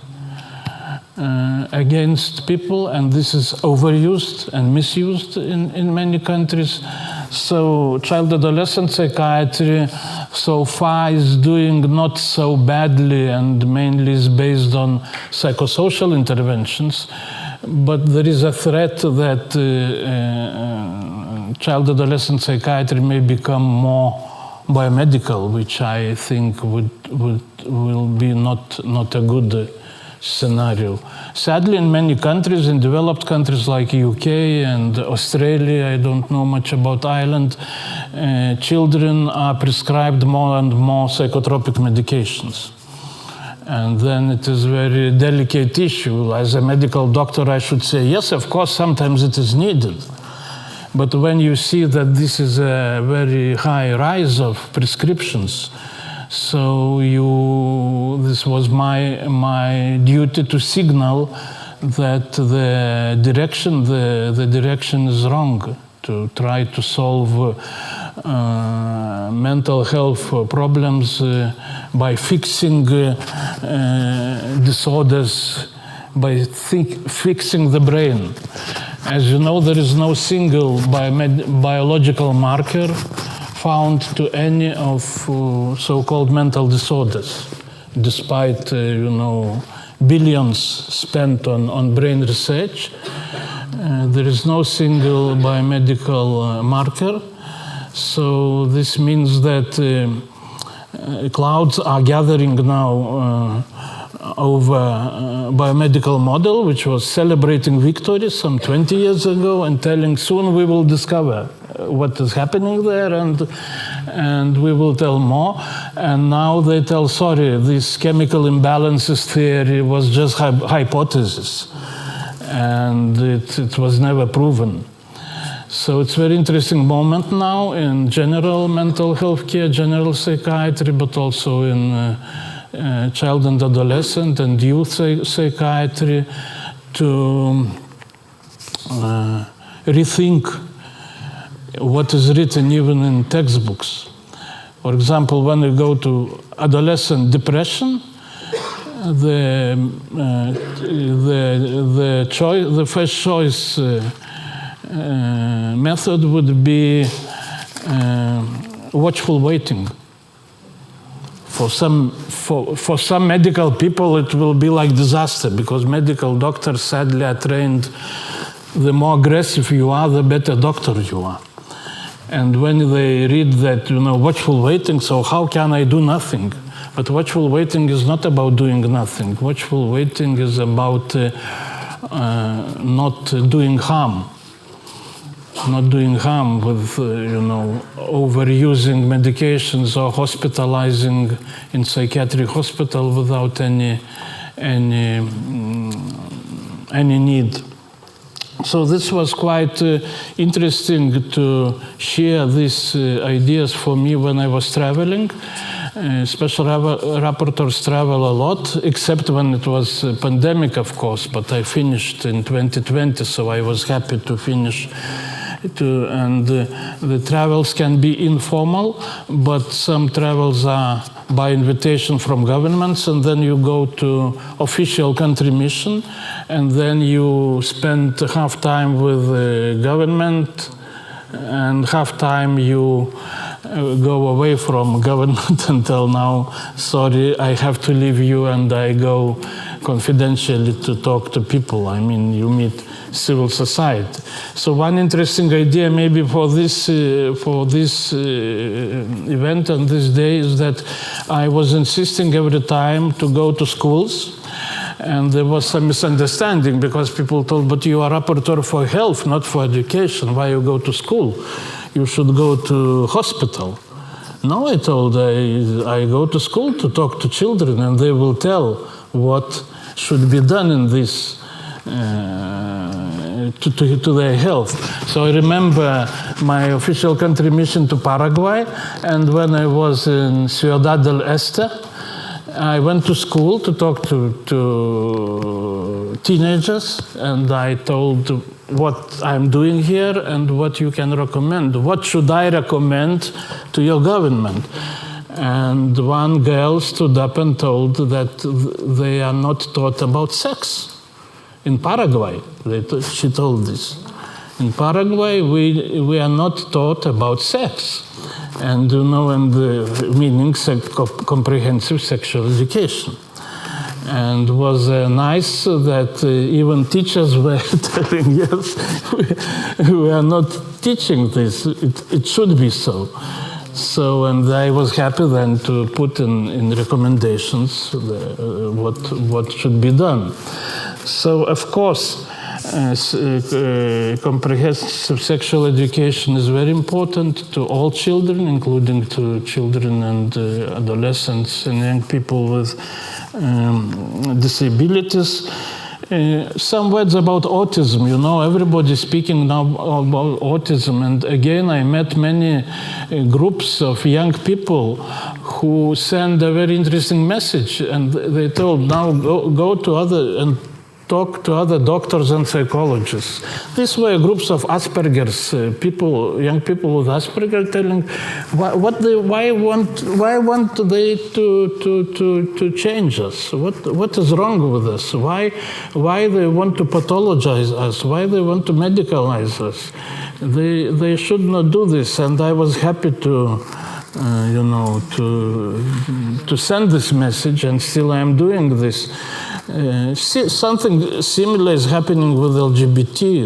against people, and this is overused and misused in many countries. So child-adolescent psychiatry so far is doing not so badly, and mainly is based on psychosocial interventions. But there is a threat that child-adolescent psychiatry may become more biomedical, which I think will be not a good scenario. Sadly, in many countries, in developed countries like UK and Australia, I don't know much about Ireland, children are prescribed more and more psychotropic medications. And then it is a very delicate issue. As a medical doctor, I should say, yes, of course, sometimes it is needed. But when you see that this is a very high rise of prescriptions, So this was my duty to signal that the direction is wrong, to try to solve mental health problems by fixing disorders, by fixing the brain. As you know, there is no single biological marker found to any of so-called mental disorders, despite billions spent on brain research. There is no single biomedical marker. So this means that clouds are gathering now over biomedical model, which was celebrating victory some 20 years ago and telling soon we will discover what is happening there and we will tell more. And now they tell, sorry, this chemical imbalances theory was just hypothesis and it was never proven. So it's a very interesting moment now in general mental health care, general psychiatry, but also in child and adolescent and youth psychiatry to rethink what is written even in textbooks. For example, when you go to adolescent depression, the first choice method would be watchful waiting. For some medical people, it will be like disaster because medical doctors sadly are trained, the more aggressive you are, the better doctor you are. And when they read that, watchful waiting, so how can I do nothing? But watchful waiting is not about doing nothing. Watchful waiting is about not doing harm. Not doing harm with, overusing medications or hospitalizing in psychiatric hospital without any need. So this was quite interesting to share these ideas for me when I was traveling. Special rapporteurs travel a lot, except when it was a pandemic, of course, but I finished in 2020, so I was happy to finish. And the travels can be informal, but some travels are by invitation from governments, and then you go to official country mission, and then you spend half time with the government, and half time you go away from government until now, sorry, I have to leave you, and I go confidentially to talk to people. I mean, you meet civil society. So one interesting idea maybe for this event on this day is that I was insisting every time to go to schools, and there was some misunderstanding because people told, but you are rapporteur for health, not for education. Why you go to school? You should go to hospital. No, I told, I go to school to talk to children, and they will tell what should be done in this to their health. So I remember my official country mission to Paraguay, and when I was in Ciudad del Este, I went to school to talk to teenagers, and I told what I'm doing here and what you can recommend. What should I recommend to your government? And one girl stood up and told that they are not taught about sex. In Paraguay, she told this. In Paraguay, we are not taught about sex. And and the meaning comprehensive sexual education. And it was nice that even teachers were telling, yes, we are not teaching this. It should be so. So, and I was happy then to put in recommendations what should be done. So, of course, comprehensive sexual education is very important to all children, including to children and adolescents and young people with disabilities. some words about autism. You know, everybody's speaking now about autism. And again, I met many groups of young people who send a very interesting message. And they told, now go to other and talk to other doctors and psychologists. These were groups of Asperger's people, young people with Asperger, telling why want they to change us? What is wrong with us? Why they want to pathologize us? Why they want to medicalize us? They should not do this. And I was happy to send this message, and still I am doing this. Something similar is happening with LGBT,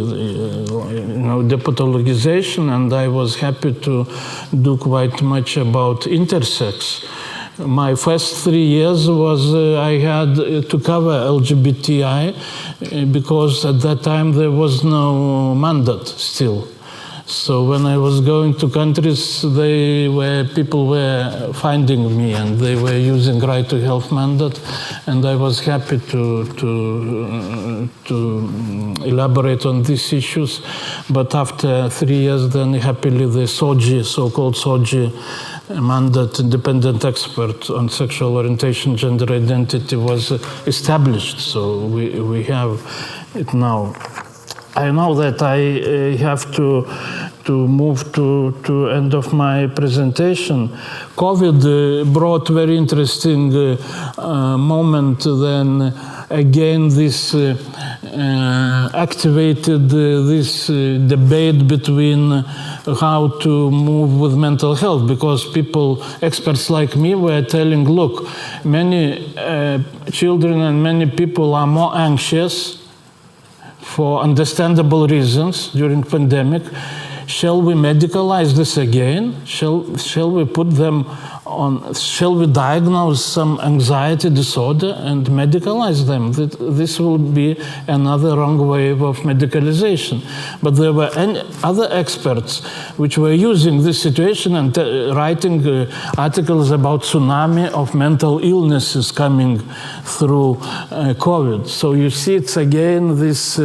depathologization, and I was happy to do quite much about intersex. My first 3 years was I had to cover LGBTI because at that time there was no mandate still. So when I was going to countries, people were finding me, and they were using Right to Health mandate, and I was happy to elaborate on these issues. But after 3 years, then happily the SOGI, so-called SOGI mandate, independent expert on sexual orientation, gender identity, was established. So we have it now. I know that I have to move to end of my presentation. COVID brought very interesting moment. Then again, this activated this debate between how to move with mental health, because experts like me were telling, look, many children and many people are more anxious for understandable reasons during pandemic. Shall we medicalize this again? Shall we put them on? Shall we diagnose some anxiety disorder and medicalize them? This will be another wrong wave of medicalization. But there were other experts which were using this situation and writing articles about tsunami of mental illnesses coming through COVID. So you see, it's again this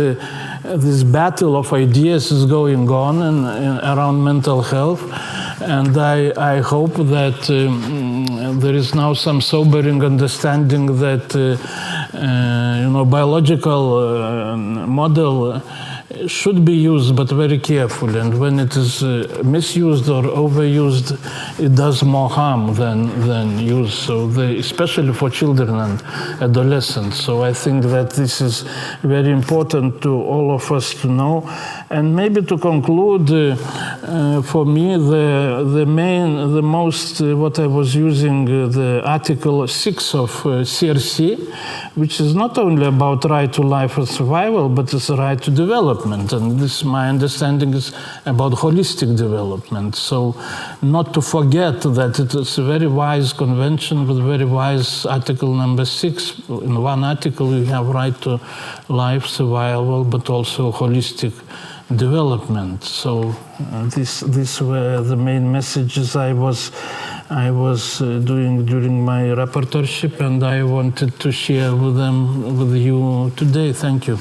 battle of ideas is going on around mental health, and I hope that there is now some sobering understanding that biological model should be used, but very carefully. And when it is misused or overused, it does more harm than use. So especially for children and adolescents. So I think that this is very important to all of us to know. And maybe to conclude, for me, the most what I was using, the Article 6 of CRC, which is not only about right to life and survival, but it's a right to development. And this, my understanding, is about holistic development. So not to forget that it is a very wise convention with very wise Article number 6. In one article you have right to life, survival, but also holistic development. So these were the main messages I was doing during my rapporteurship, and I wanted to share with you today. Thank you.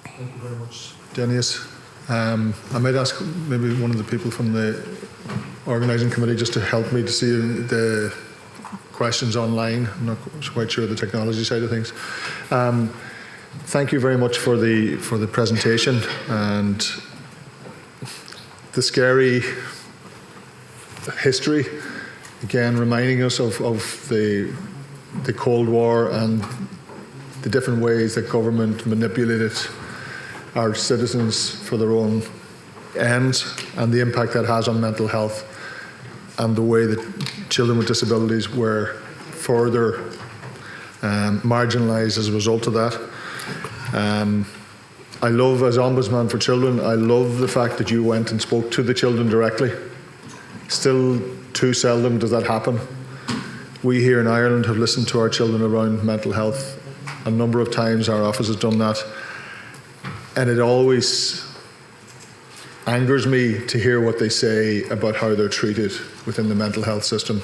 Thank you very much, Denis. I might ask maybe one of the people from the organising committee just to help me to see the questions online. I'm not quite sure of the technology side of things. Thank you very much for the presentation and the scary history, again reminding us of the Cold War and the different ways that government manipulated our citizens for their own ends, and the impact that has on mental health, and the way that children with disabilities were further marginalised as a result of that. I love, as Ombudsman for Children, I love the fact that you went and spoke to the children directly. Still too seldom does that happen. We here in Ireland have listened to our children around mental health. A number of times our office has done that. And it always angers me to hear what they say about how they're treated within the mental health system.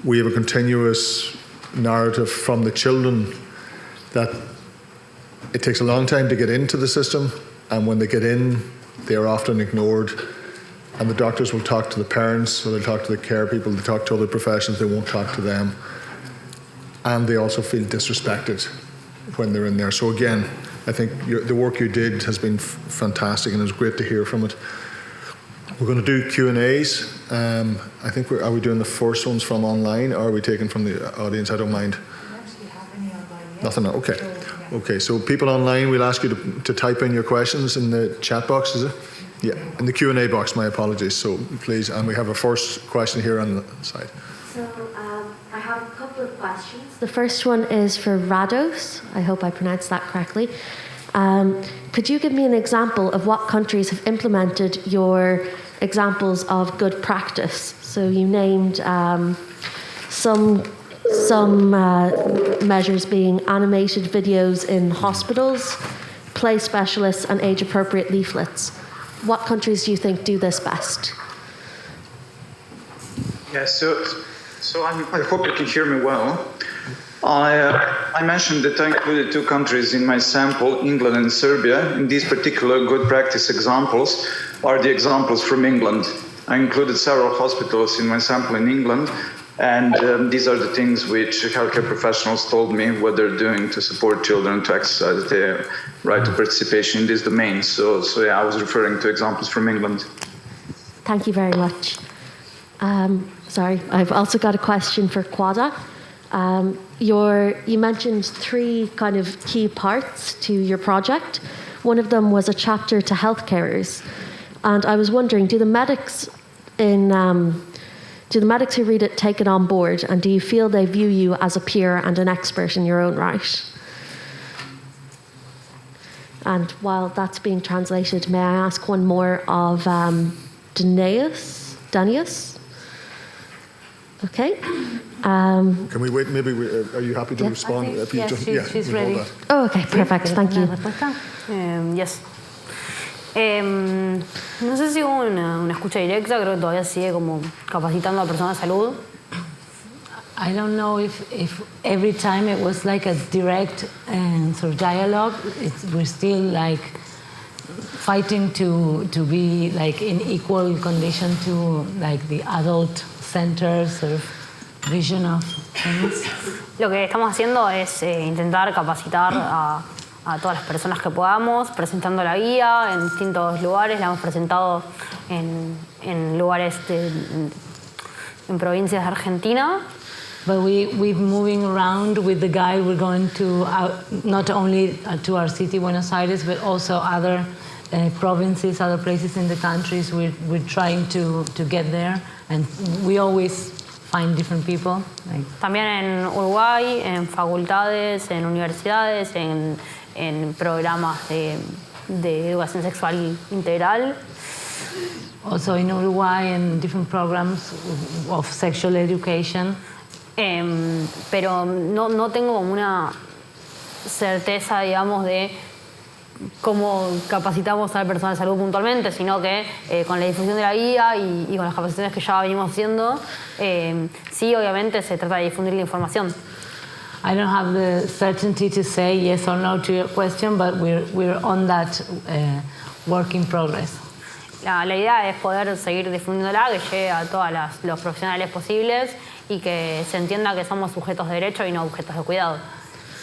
We have a continuous narrative from the children that it takes a long time to get into the system, and when they get in, they are often ignored. And the doctors will talk to the parents, or they'll talk to the care people, they talk to other professionals, they won't talk to them. And they also feel disrespected when they're in there. So again, I think the work you did has been fantastic, and it was great to hear from it. We're going to do Q&As. I think are we doing the first ones from online, or are we taking from the audience? I don't mind. We actually have any online yet. Nothing, okay. So, yeah. Okay, so people online, we'll ask you to type in your questions in the chat box, is it? Yeah, in the Q&A box, my apologies. So please, and we have a first question here on the side. So I have a couple of questions. The first one is for Rados. I hope I pronounced that correctly. Could you give me an example of what countries have implemented your examples of good practice? So you named some measures being animated videos in hospitals, play specialists, and age-appropriate leaflets. What countries do you think do this best? Yeah, so I hope you can hear me well. I mentioned that I included 2 countries in my sample, England and Serbia. And these particular good practice examples are the examples from England. I included several hospitals in my sample in England, and these are the things which healthcare professionals told me what they're doing to support children to exercise their right to participation in this domain. So yeah, I was referring to examples from England. Thank you very much. Sorry, I've also got a question for Kwada. You mentioned 3 kind of key parts to your project. One of them was a chapter to health carers. And I was wondering, do the medics who read it take it on board? And do you feel they view you as a peer and an expert in your own right? And while that's being translated, may I ask one more of Danius? Okay. Can we wait? Maybe are you happy to respond? If you Yes, she's we'll hold ready. that. Oh, okay, perfect. Thank you. Yes. No sé si hubo una escucha directa, creo que todavía sigue como capacitando a personas de salud. I don't know if every time it was like a direct sort of dialogue. We're still like fighting to be like in equal condition to like the adult-centered sort of vision of things. Lo que estamos haciendo es intentar capacitar a todas las personas que podamos, presentando la guía en distintos lugares. La hemos presentado en lugares en provincias de Argentina. But we're moving around with the guide. We're going to not only to our city, Buenos Aires, but also other provinces, other places in the countries. We're trying to get there, and we always find different people. También en Uruguay, en facultades, en universidades, en programas de educación sexual integral. Also in Uruguay, and different programs of sexual education. Pero no tengo como una certeza, digamos, de cómo capacitamos a personas de salud puntualmente, sino que con la difusión de la guía y con las capacitaciones que ya venimos haciendo, sí, obviamente se trata de difundir la información. I don't have the certainty to say yes or no to your question, but we're on that work in progress. La idea es poder seguir difundiéndola, que llegue a todos los profesionales posibles y que se entienda que somos sujetos de derecho y no objetos de cuidado.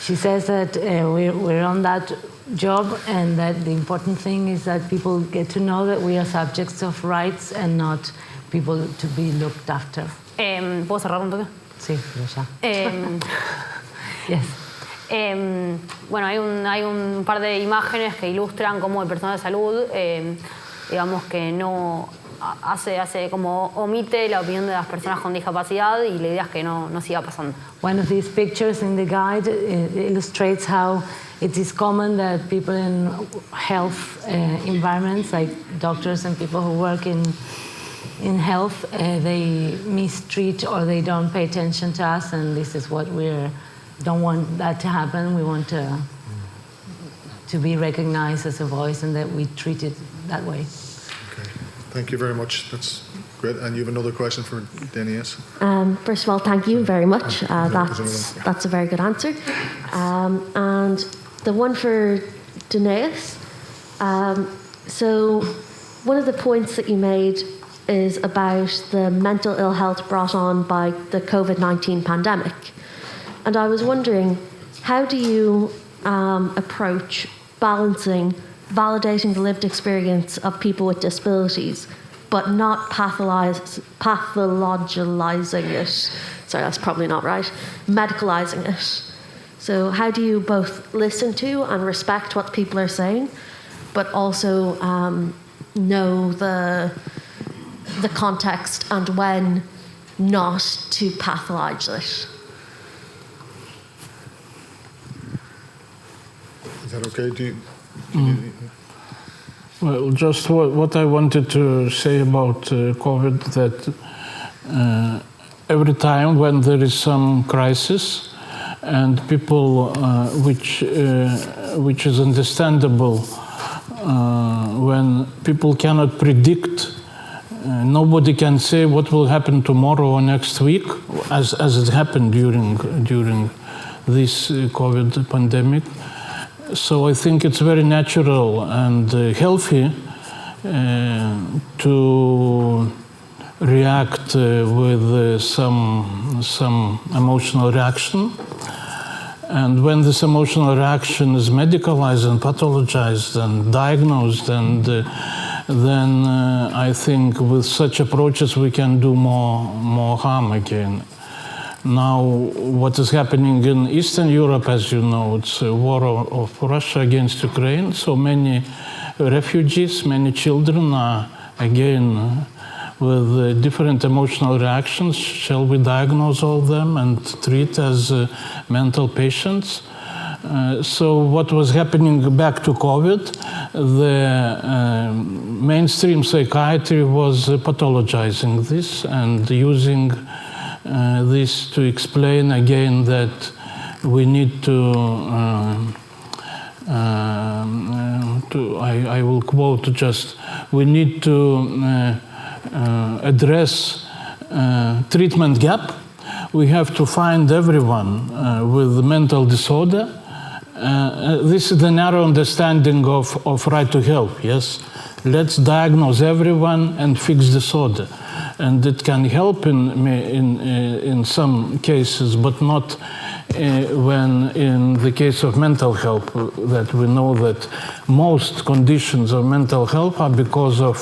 She says that we're on that job, and that the important thing is that people get to know that we are subjects of rights and not people to be looked after. ¿Puedo cerrar un toque? Sí, pero ya. Yes. Bueno, hay un par de imágenes que ilustran cómo el personal de salud, digamos que no hace como omite la opinión de las personas con discapacidad, y la idea es que no siga pasando. One of these pictures in the guide illustrates how it is common that people in health environments, like doctors and people who work in health, they mistreat or they don't pay attention to us, and this is what we don't want that to happen. We want to to be recognized as a voice and that we treat it that way. Okay. Thank you very much. That's great. And you have another question for Denise? First of all, thank you very much. That's a very good answer. And the one for Denise. So one of the points that you made is about the mental ill health brought on by the COVID-19 pandemic. And I was wondering, how do you approach balancing validating the lived experience of people with disabilities, but not pathologizing it? Sorry, that's probably not right. Medicalizing it. So how do you both listen to and respect what people are saying, but also know the context and when not to pathologize it? Is that okay? Well, just what I wanted to say about COVID, that every time when there is some crisis and people, which is understandable, when people cannot predict, nobody can say what will happen tomorrow or next week, as it happened during this COVID pandemic. So I think it's very natural and healthy to react with some emotional reaction. And when this emotional reaction is medicalized and pathologized and diagnosed, and then I think with such approaches we can do more harm again. Now, what is happening in Eastern Europe, as you know, it's a war of Russia against Ukraine. So many refugees, many children are again with different emotional reactions. Shall we diagnose all of them and treat as mental patients? So what was happening back to COVID, the mainstream psychiatry was pathologizing this and using this to explain again that we need to I will quote just, we need to address treatment gap. We have to find everyone with mental disorder. This is the narrow understanding of right to health, yes? Let's diagnose everyone and fix disorder. And it can help in some cases, but not when in the case of mental health, that we know that most conditions of mental health are because of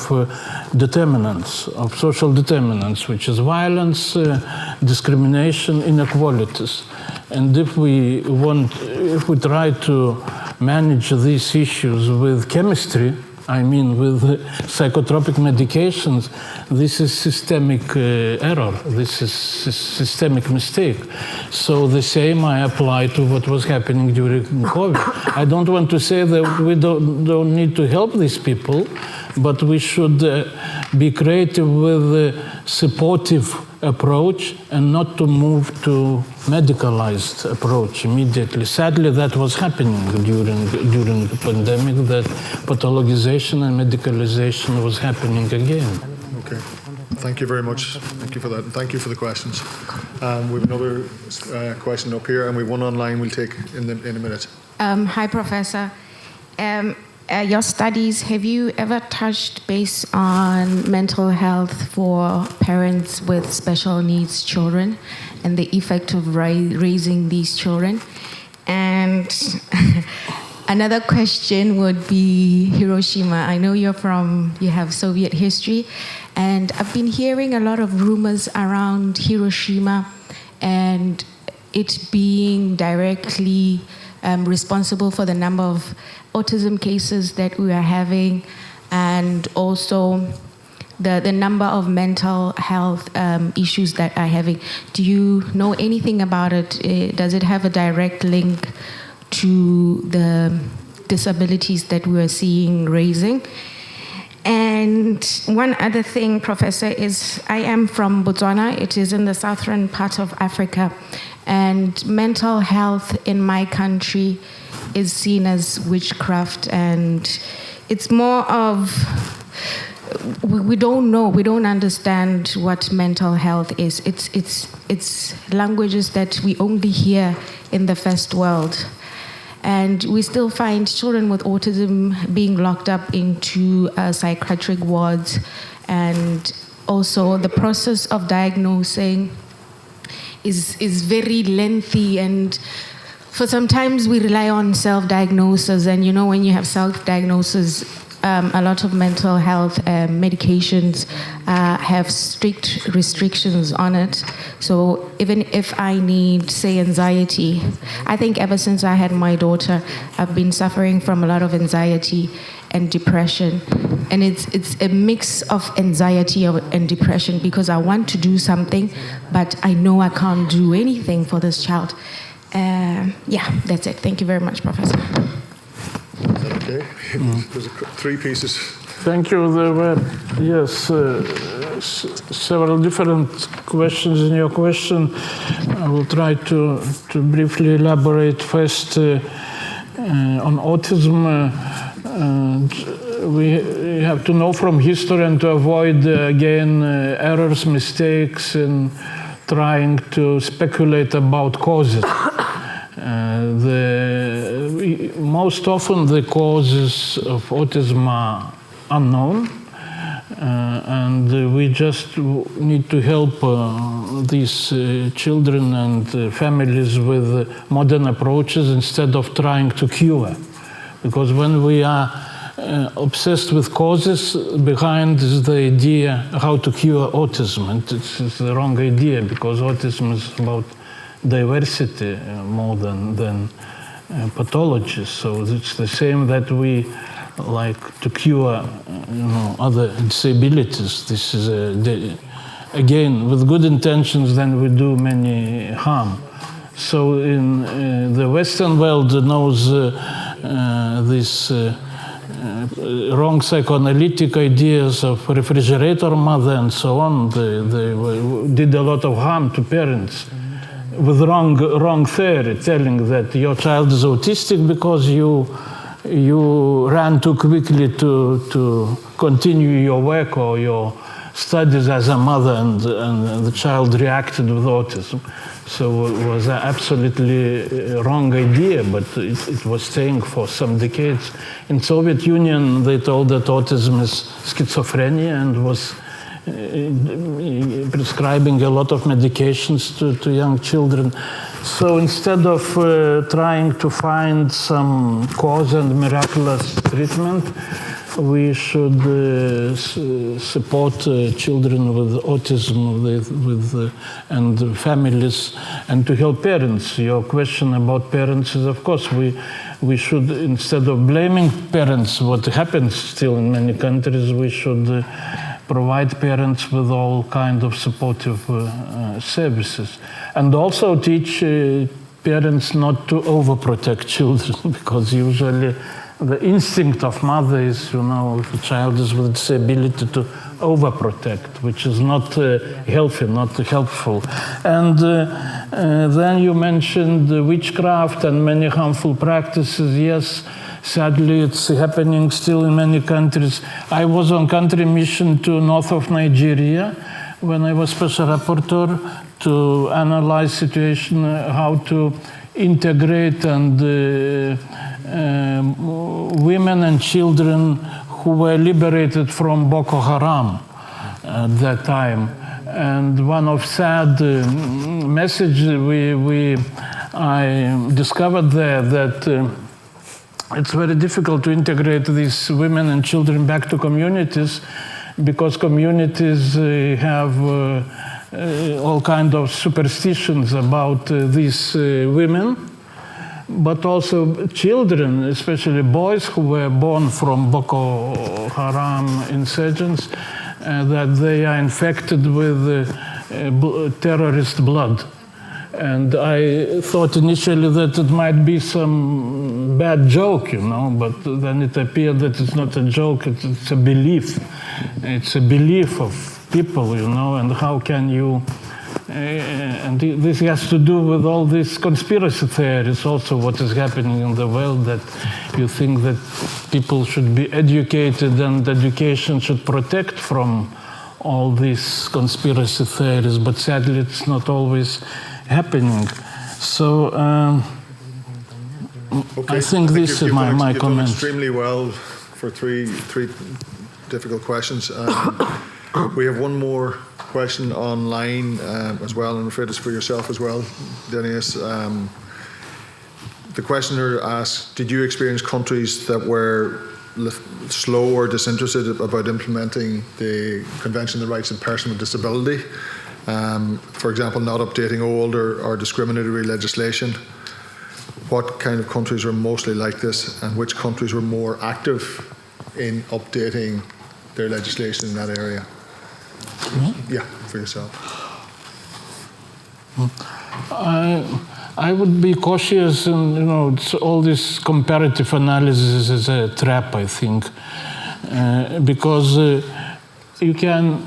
determinants, of social determinants, which is violence, discrimination, inequalities. And if we try to manage these issues with chemistry, I mean with psychotropic medications, this is systemic error, this is systemic mistake. So the same I apply to what was happening during COVID. I don't want to say that we don't need to help these people, but we should be creative with a supportive approach and not to move to medicalized approach immediately. Sadly, that was happening during the pandemic, that pathologization and medicalization was happening again. Okay. Thank you very much. Thank you for that. And thank you for the questions. We have another question up here, and we have one online we'll take in a minute. Hi, Professor. Your studies, have you ever touched base on mental health for parents with special needs children and the effect of raising these children? And another question would be Hiroshima. I know you have Soviet history, and I've been hearing a lot of rumors around Hiroshima and it being directly responsible for the number of autism cases that we are having, and also the number of mental health issues that are having. Do you know anything about it? Does it have a direct link to the disabilities that we are seeing raising? And one other thing, Professor, is I am from Botswana. It is in the southern part of Africa. And mental health in my country is seen as witchcraft, and it's more of we don't know, we don't understand what mental health is. It's languages that we only hear in the first world. And we still find children with autism being locked up into psychiatric wards, and also the process of diagnosing is very lengthy, and for sometimes we rely on self-diagnosis, and when you have self-diagnosis, a lot of mental health medications have strict restrictions on it. So even if I need, say, anxiety, I think ever since I had my daughter, I've been suffering from a lot of anxiety and depression. And it's a mix of anxiety and depression, because I want to do something, but I know I can't do anything for this child. That's it. Thank you very much, Professor. Okay. There's three pieces. Thank you. There were, several different questions in your question. I will try to briefly elaborate first on autism. We have to know from history and to avoid, errors, mistakes in trying to speculate about causes. Most often the causes of autism are unknown, and we just need to help these children and families with modern approaches instead of trying to cure. Because when we are obsessed with causes, behind is the idea how to cure autism, and it's the wrong idea, because autism is about diversity more than pathology. So it's the same that we like to cure, other disabilities. This is again with good intentions, then we do many harm. So in the Western world knows this wrong psychoanalytic ideas of refrigerator mother and so on. They did a lot of harm to parents with wrong theory, telling that your child is autistic because you ran too quickly to continue your work or your studies as a mother, and the child reacted with autism. So it was an absolutely wrong idea, but it was staying for some decades. In Soviet Union, they told that autism is schizophrenia and was prescribing a lot of medications to young children. So instead of trying to find some cause and miraculous treatment, we should support children with autism and families, and to help parents. Your question about parents is, of course, we should, instead of blaming parents, what happens still in many countries, we should provide parents with all kinds of supportive services, and also teach parents not to overprotect children, because usually the instinct of mother is, if a child is with disability, to overprotect, which is not healthy, not helpful. And then you mentioned witchcraft and many harmful practices. Yes, sadly, it's happening still in many countries. I was on country mission to north of Nigeria when I was special rapporteur to analyze situation, how to integrate and women and children who were liberated from Boko Haram at that time. And one of sad message I discovered there that it's very difficult to integrate these women and children back to communities, because communities have all kinds of superstitions about these women. But also children, especially boys who were born from Boko Haram insurgents, that they are infected with terrorist blood. And I thought initially that it might be some bad joke, but then it appeared that it's not a joke, it's a belief. It's a belief of people, and how can you and this has to do with all these conspiracy theories, also what is happening in the world, that you think that people should be educated and education should protect from all these conspiracy theories, but sadly it's not always happening. So I think this is my you've done comment. extremely well for three difficult questions. We have one more question online as well, and I'm afraid it's for yourself as well, Dennis. The questioner asks, did you experience countries that were slow or disinterested about implementing the Convention on the Rights of Persons with Disability? For example, not updating old or discriminatory legislation. What kind of countries were mostly like this, and which countries were more active in updating their legislation in that area? Yeah, for yourself. I would be cautious, and all this comparative analysis is a trap, I think, because you can.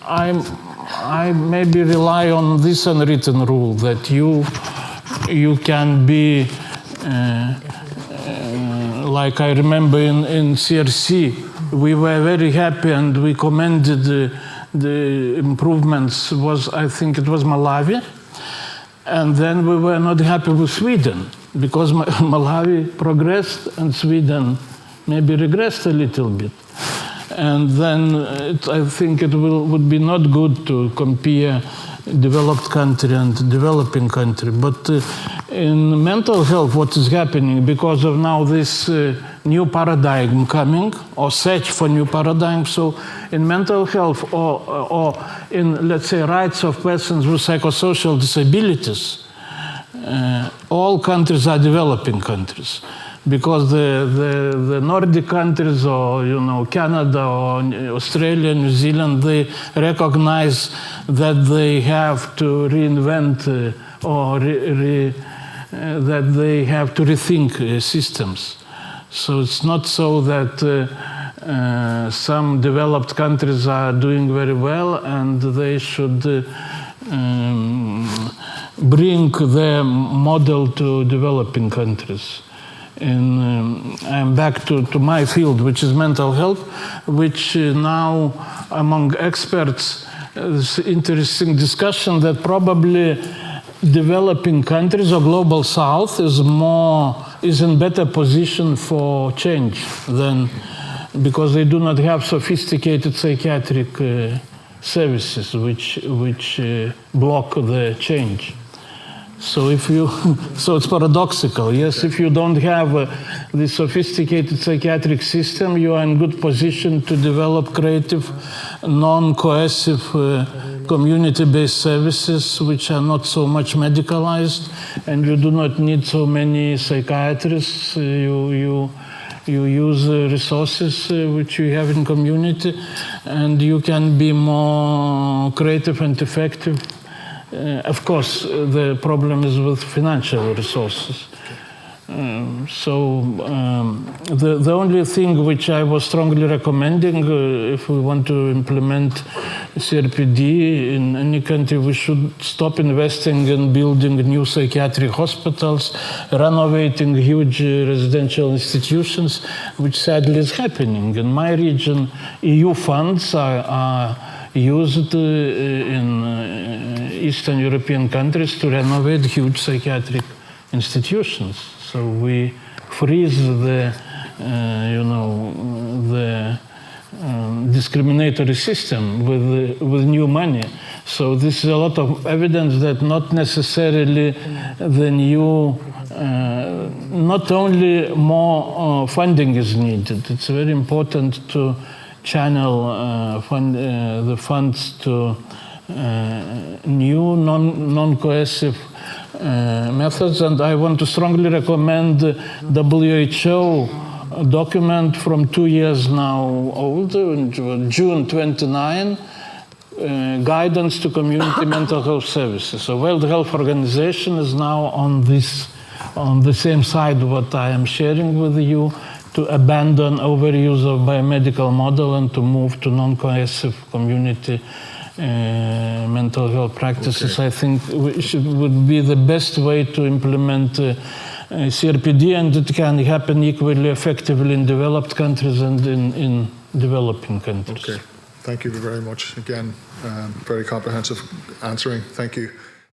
I maybe rely on this unwritten rule that you can be like I remember in CRC, we were very happy and we commended the improvements. I think it was Malawi. And then we were not happy with Sweden because Malawi progressed and Sweden maybe regressed a little bit. And then I think it would be not good to compare developed country and developing country. But in mental health, what is happening because of now this new paradigm coming, or search for new paradigm. So in mental health or in, let's say, rights of persons with psychosocial disabilities, all countries are developing countries. Because the Nordic countries, or Canada or Australia, New Zealand, they recognize that they have to reinvent or that they have to rethink systems. So it's not so that some developed countries are doing very well and they should bring their model to developing countries. And I'm back to my field, which is mental health, which now among experts is interesting discussion that probably developing countries or global south is in better position for change than, because they do not have sophisticated psychiatric services which block the change. So so it's paradoxical. Yes, if you don't have the sophisticated psychiatric system, you are in good position to develop creative, non-coercive, community-based services which are not so much medicalized, and you do not need so many psychiatrists. You use resources which you have in community, and you can be more creative and effective. Of course, the problem is with financial resources. The only thing which I was strongly recommending, if we want to implement CRPD in any country, we should stop investing in building new psychiatric hospitals, renovating huge residential institutions, which sadly is happening. In my region, EU funds are used in Eastern European countries to renovate huge psychiatric institutions. So we freeze the discriminatory system with new money. So this is a lot of evidence that not necessarily the new, not only more funding is needed. It's very important to channel the funds to new non-coercive methods, and I want to strongly recommend the WHO document from 2 years now old, June 29, Guidance to Community Mental Health Services. So World Health Organization is now on the same side what I am sharing with you, to abandon overuse of biomedical model and to move to non-coercive community mental mental health practices. I think would be the best way to implement CRPD, and it can happen equally effectively in developed countries and in developing countries. Okay, thank you very much. Again, very comprehensive answering. Thank you.